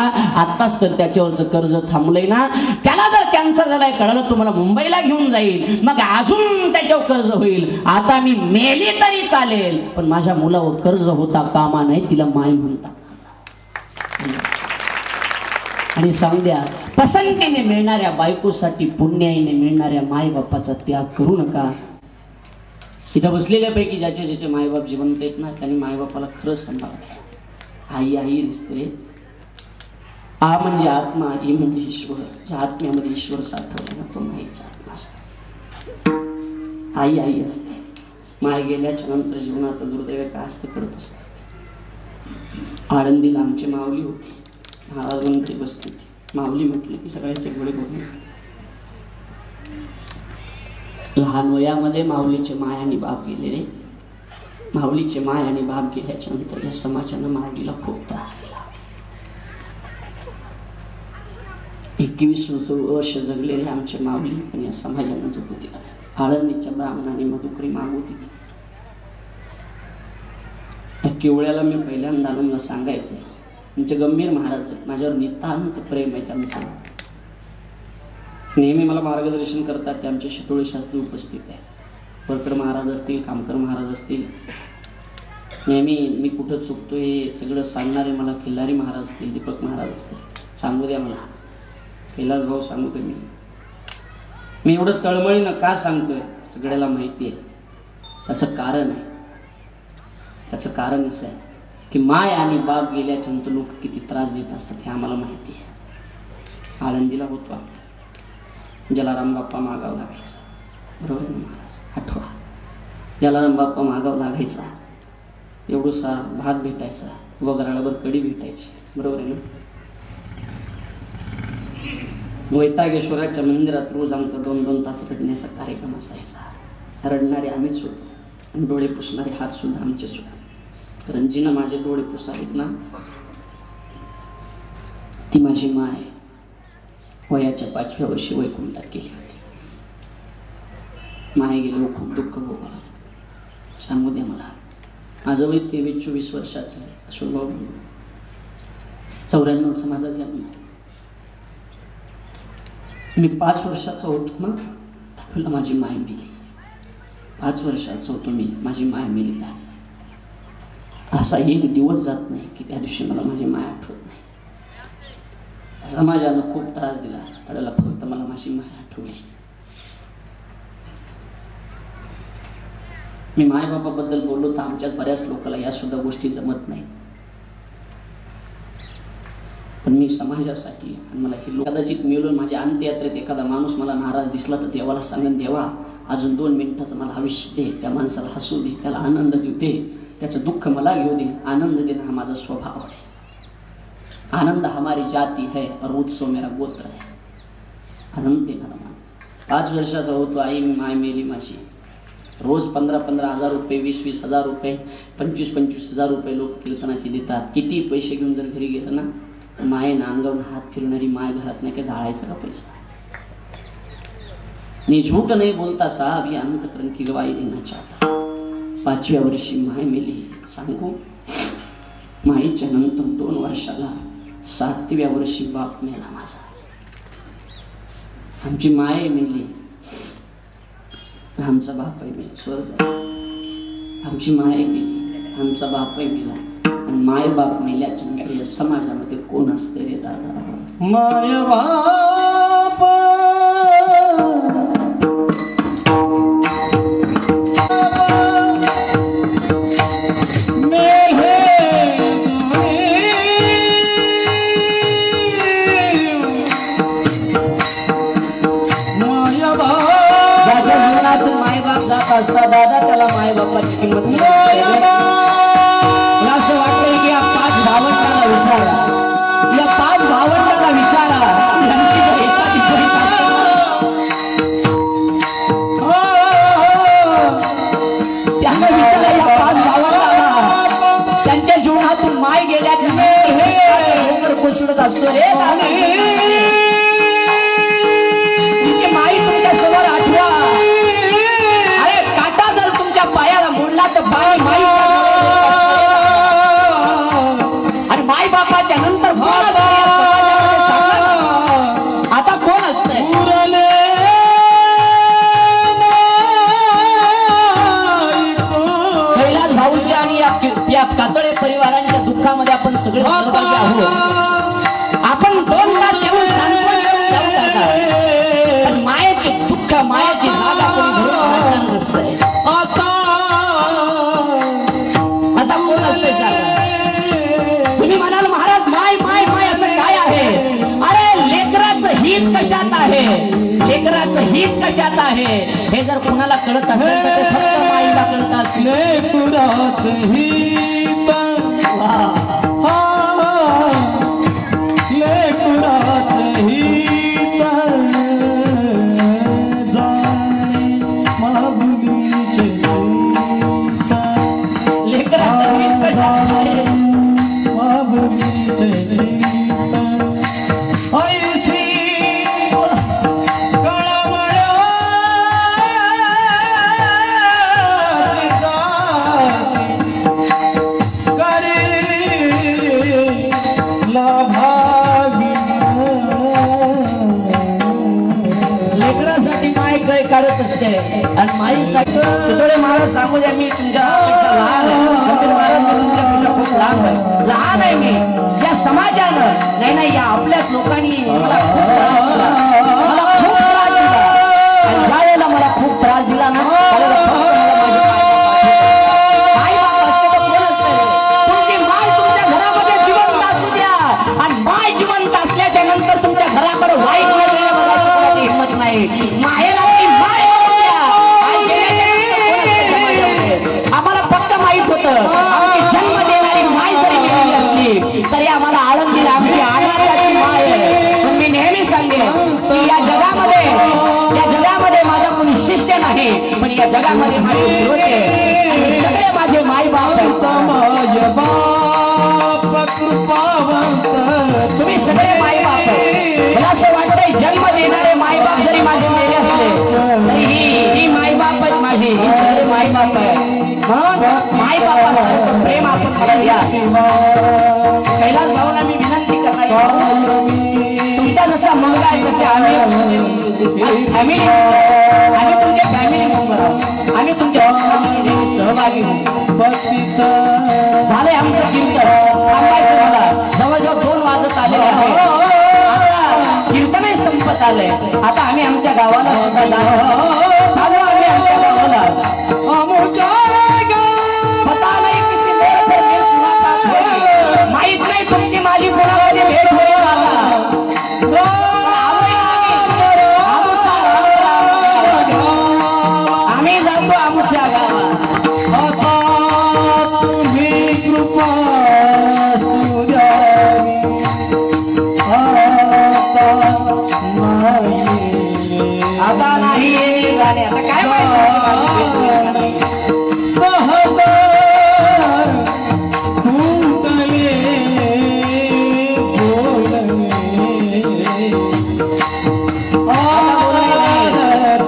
आताच तर त्याच्यावरचं कर्ज थांबलंय ना, त्याला जर कॅन्सर झालाय कळलं तुम्हाला मुंबईला घेऊन जाईल, मग अजून त्याच्यावर कर्ज होईल. आता मी मेली तरी चालेल, पण माझ्या मुलावर कर्ज होता कामा नाही. तिला माय म्हणतात. आणि सांग द्या, पसंतीने मिळणाऱ्या बायकोसाठी पुण्याईने मिळणाऱ्या माय बापाचा त्याग करू नका. इथं बसलेल्यापैकी ज्याचे ज्याचे मायबाप जिवंत आहेत ना, त्यांनी मायबापाला खरंच सांभाळलं. आई आई दिसते. आ म्हणजे आत्मा, ई म्हणजे ईश्वर. ज्या आत्म्यामध्ये ईश्वर साठवला ना, तो माईचा आत्मा असतो. आई आई असते. माय गेल्याच्या नंतर जीवनाचं दुर्दैव काय असते कळत असते. आळंदीला आमची माऊली होती. महाराज मंत्री बसली होती. माऊली म्हटलं की सगळ्याचे डोळे बघून, लहान वयामध्ये माऊलीचे माय आणि बाप गेले रे. माऊलीचे माय आणि बाप गेल्याच्या नंतर या समाजानं माऊलीला खूप त्रास दिला. 21 वर्ष जगले रे आमचे माऊली, पण या समाजानं जगू दिला. आळंदीच्या ब्राह्मणाने मधुकरी मागवली. या केवळ्याला मी पहिल्यांदा मला सांगायचं, तुमचे गंभीर महाराज आहेत, माझ्यावर नितांत प्रेम आहे त्यांचं. नेहमी मला मार्गदर्शन करतात. ते आमचे शितोळे शास्त्री उपस्थित आहे. परकर महाराज असतील, कामकर महाराज असतील. नेहमी मी कुठं चुकतो हे सगळं सांगणारे मला खिल्लारी महाराज असतील, दीपक महाराज असतील. सांगू द्या मला, कैलास भाऊ सांगतोय मी एवढं तळमळीनं का सांगतोय सगळ्याला माहिती आहे. त्याचं कारण आहे. त्याचं कारण असं आहे की माय आणि बाप गेल्याच्या नंतर लोक किती त्रास देत असतात हे आम्हाला माहिती आहे. आळंदीला होतो जलाराम बाप्पा मागावं लागायचा, बरोबर आहे ना महाराज? आठवा, जलाराम बाप्पा मागावं लागायचा. एवढूसा भात भेटायचा, वगराळावर कडी भेटायची, बरोबर आहे ना? वैतागेश्वराच्या मंदिरात रोज आमचा 2-2 तास रडण्याचा कार्यक्रम असायचा. रडणारे आम्हीच होतो आणि डोळे पुसणारे हात सुद्धा आमचेच होते. रणजीनं माझे डोळे पुसावेत ना, ती माझी माय वयाच्या 5व्या वर्षी वैकुंठात गेली होती. माय गेलो खूप दुःख भोगवलं. सांगू द्या मला, माझं वय 23-24 वर्षाचं आहे. अशोकभाऊ 94चा माझा जन्म. मी 5 वर्षाचा होतो ना, त्यावेळेला माझी माय मेली. 5 वर्षाचा होतो मी, माझी माय मेली. त्या असा एक दिवस जात नाही की त्या दिवशी मला माझी माय आठवत नाही. समाजानं खूप त्रास दिला, त्याला फक्त मला माझी माय आठवली. मी मायबापाबद्दल बोललो तर आमच्यात बऱ्याच लोकांना या सुद्धा गोष्टी जमत नाही, पण मी समाजासाठी आणि मला हे कदाचित मिळून माझ्या अंत्ययात्रेत एखादा माणूस मला नाराज दिसला तर देवाला सांगेन, देवा अजून 2 मिनिटाचं मला आयुष्य दे, त्या माणसाला हसू दे, त्याला आनंद देऊ दे, त्याचं दुःख मला घेऊ दे. आनंद देणं हा माझा स्वभाव आहे. आनंद हमारी जाती है और उत्सव मेरा गोत्र है. आनंद देणारा मान. 5 वर्षाचा होतो, आई माय मेली माझी. रोज 15-15 हजार रुपये, 20-20 हजार रुपये, 25-25 हजार रुपये लोक कीर्तनाचे देतात. किती पैसे घेऊन जर घरी गेलं ना, मायेनं अंगावून हात फिरणारी माय घरात नाही का जाळायचा का पैसा. मी झूठ नाही बोलता साहब, ये अंतकरण की गवाही देना चाहता. 5व्या वर्षी माय मेली. सांगू, माईच्या नंतर 2 वर्षाला 7व्या वर्षी बाप मेला माझा. आमची माय मेली, आमचा बाप आहे मेला स्वर्ग. आमची माय मेली, आमचा बाप आहे मेला. आणि माय बाप मेल्याच्या नंतर या समाजामध्ये कोण असते रे दादा? माय बाप असता दादा त्याला माय बापाची किंमत नाही. असं वाटतंय की या 5 भावंडांना विचारा, या 5 भावंडांना विचारा, त्यांना विचारा या 5 भावंडांना त्यांच्या जीवनातून माय गेल्यानंतर कोसळत असतो रे दादा. तिची माई तुमच्या समोर आठवा. कशात आहे हे जर कोणाला कळत असेल तर ते फक्त माईला कळत असेल. लेकरात हित लेकरात हित जाणे माऊलीचे चिंत लेकराचं हित कशात आहे माऊलीचे चिंत ऐसी लेकरासाठी माय काय करत असते आणि माईसाठी तुझे महाराज सांगू द्या मी तुमच्यापेक्षा लहान आहे. गंभीर महाराज मी तुमच्यापेक्षा खूप लहान आहे मी या समाजानं नाही या आपल्याच लोकांनी मला खूप त्रास दिला. आणि ज्या वेळेला मला खूप त्रास दिला ना त्यावेळेला फक्त मला माझे माय बाप असते तर कोण असते तुमची माय तुमच्या घरामध्ये जिवंत असू द्या आणि माय जिवंत असल्याच्या नंतर तुमच्या घराकडे वाईट वेळ बघायची कोणाची हिंमत नाही. मायेला ती माय असू द्या. आई गेल्याच्या नंतर कोण असते समाजामध्ये? आम्हाला फक्त माहित होतं आमची जन्म देणारी माय जरी मिळाली असली तरी आम्हाला आळंदीला आमची आनंदाची माय आहे. पण मी नेहमी सांगेन की या जगामध्ये माझा कोणी शिष्य नाही पण या जगामध्ये माझे श्रोते आणि सगळे माझे माय बाप आहेत. तुम्ही सगळे माय बाप आहे. मला असं वाटतंय जन्म देणारे माय बाप जरी माझे मेले असले तरी ही माय बाप आहेत माझे ही सगळे माय बाप आहे. म्हणून माय बापासारखं प्रेम आपण मला द्या. कैलास भाऊंना मी विनंती करणार तुमचा जसा मुलगा आहे तसे आम्ही तुमचे फॅमिली मेंबर आहोत. आम्ही तुमच्या सहभागी झाले आमचं कीर्तन थांबायचं मला जवळजवळ 2 वाजत आलेले आहे. आता कीर्तनही संपत आलंय. आता आम्ही आमच्या गावाला सुद्धा चालू आम्ही आमच्या गावाला पता नाही किसी देर से दिल मुलाकात होईल. माहित नाही तुमची माझी कोणामध्ये भेट होईल आम्ही जातो आमच्या गावात. आता नाही झाले आता काय माहिती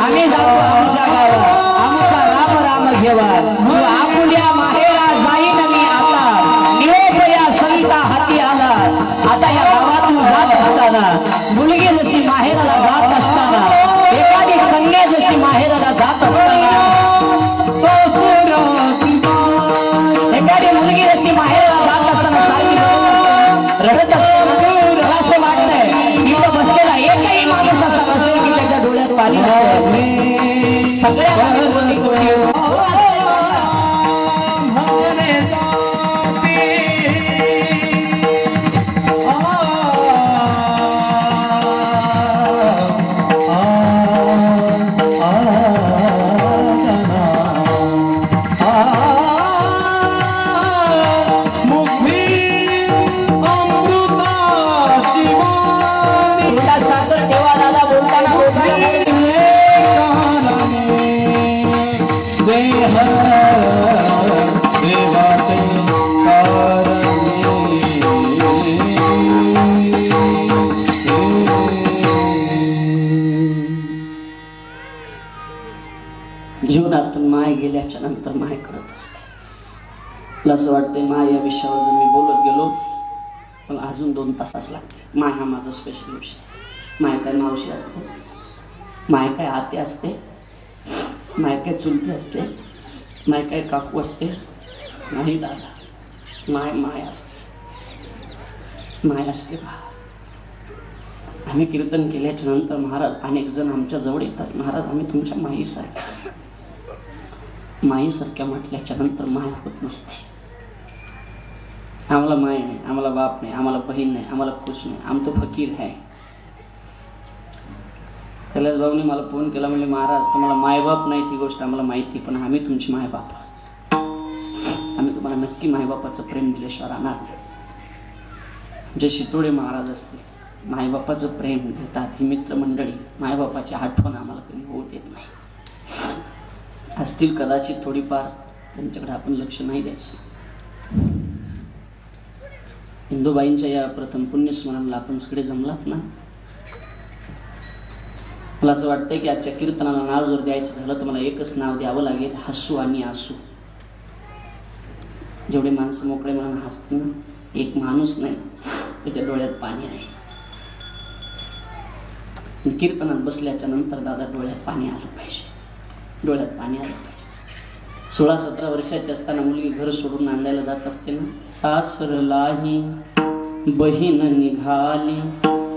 आम्ही जातो आमच्या गावात आमचा राम राम घेवा आपुल्या माहेरा जाईन मी आता निरोप या संता हाती आला. आता या गावातून जात असताना मुलगी जशी माहेराला जात असताना एखादी कन्या जशी माहेराला जात असताना एखादी मुलगी जशी माहेराला जात असताना सारखी रडत असताना मला असं वाटतंय इथं बसलेला एकही माणूस असा नसेल की त्याच्या डोळ्यात पाणी नसेल. सगळ्या शास्त्र ठेवा दादा बोलताना जीवनातून माय गेल्याच्या नंतर माय कळत असते. मला असं वाटतंय माय या विषयावर जर मी बोलत गेलो पण अजून 2 तास लागते. माय हा माझा स्पेशल विषय. माय काय मावशी असते, माय काय आते असते, माय काय चुलती असते, माय काय काकू असते, नाही दादा माय माय असते. माय असते बा. आम्ही कीर्तन केल्याच्या नंतर महाराज अनेक जण आमच्या जवळ येतात. महाराज आम्ही तुमच्या माईसारख्या माईसारख्या म्हटल्याच्या नंतर माय होत नसते. आम्हाला माय नाही, आम्हाला बाप नाही, आम्हाला बहीण नाही, आम्हाला कुछ नाही, आम तो फकीर है. कैलास भाऊनी मला फोन केला, म्हणजे महाराज तुम्हाला मायबाप नाही ती गोष्ट आम्हाला माहिती, पण आम्ही तुमची मायबाप आहोत. आम्ही तुम्हाला नक्की मायबापाचं प्रेम दिल्याशिवाय राहणार नाही. जे शितोडे महाराज असतील मायबापाचं प्रेम देतात. ही मित्रमंडळी मायबापाची आठवण आम्हाला कधी होऊ देत नाही. असतील कदाचित थोडीफार, त्यांच्याकडे आपण लक्ष नाही द्यायचं. इंदूबाईंच्या या प्रथम पुण्यस्मरणाला आपण सगळे जमलात ना. मला असं वाटतंय की आजच्या कीर्तनाला नाव जर द्यायचं झालं तर मला एकच नाव द्यावं लागेल, हसू आणि आसू. जेवढे माणसं मोकळे म्हणून हसते ना, एक माणूस नाही त्याच्या डोळ्यात पाणी आहे. कीर्तनात बसल्याच्या नंतर दादा डोळ्यात पाणी आलं पाहिजे, डोळ्यात पाणी आलं पाहिजे. 16-17 वर्षाची असताना मुलगी घर सोडून नांदायला जात असते ना, सासरलाही बहीण निघाली,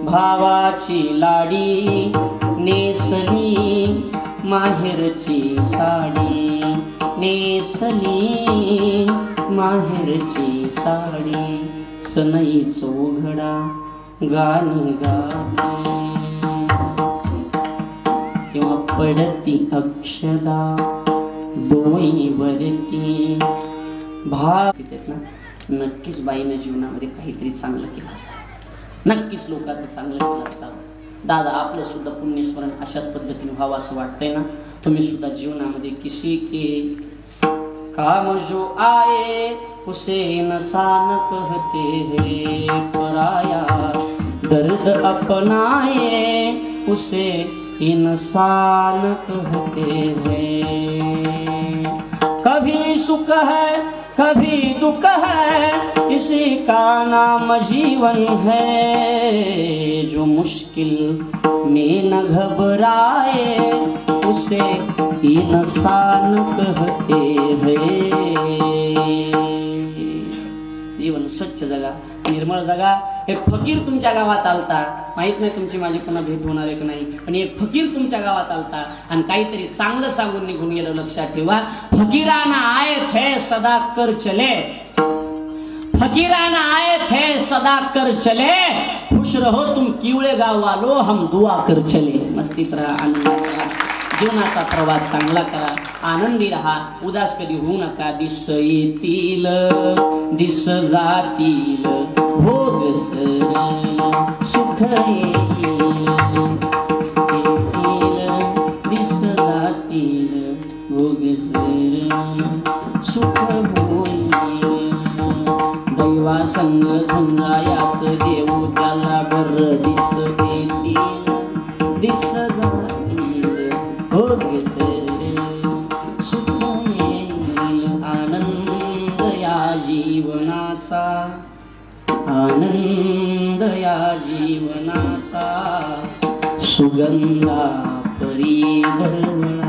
भावाची लाडी नेसली, माहेरची साडी नेसली, माहेरची साडी, सनई चौघडा गाणी गाली, किंवा पडती अक्षदा डोईवरती भाव ना. नक्कीच बाईनं जीवनामध्ये काहीतरी चांगलं केलं असावं, नक्कीच लोकांचं चांगलं केलं असावं. दादा आपलं सुद्धा पुण्यस्मरण अशाच पद्धतीने व्हावं असं वाटतंय ना. तुम्ही सुद्धा जीवनामध्ये किसी के काम जो आए उसे इंसान कहते हैं, पराया दर्द अपनाए उसे इंसान कहते हैं. कभी सुख है कभी दुख है, इसी का नाम जीवन है. जो मुश्किल में न घबराए उसे इंसान कहते हैं. जीवन स्वच्छ जगा, निर्मळ जगा. एक फकीर तुमच्या गावात आलता, माहित नाही तुमची माझी पुन्हा भेट होणार आहे की नाही, पण एक फकीर तुमच्या गावात आलता आणि काहीतरी चांगलं सांगून निघून गेलं. लक्षात ठेवा, फकीराना आए थे सदा कर चले, फकीराना आए थे सदा कर चले, खुश रहो तुम किवळे गाव वालो हम दुआ कर चले. मस्तीत राहा, आनंदात राहा, जीवनाचा प्रवास चांगला करा, आनंदी राहा, उदास कधी होऊ नका. दिस येतील दिस जातील भोग सरील, सुख येईल दिस जातील भोग सरील, सुख होईल. दैवासंग झुंजायाच देऊ त्याला बर दिस येतील दिस जातील भोग सरील, सुख येईल. आनंद या जीवनाचा, आनंद या जीवनाचा, सुगंधा परी दरवळा.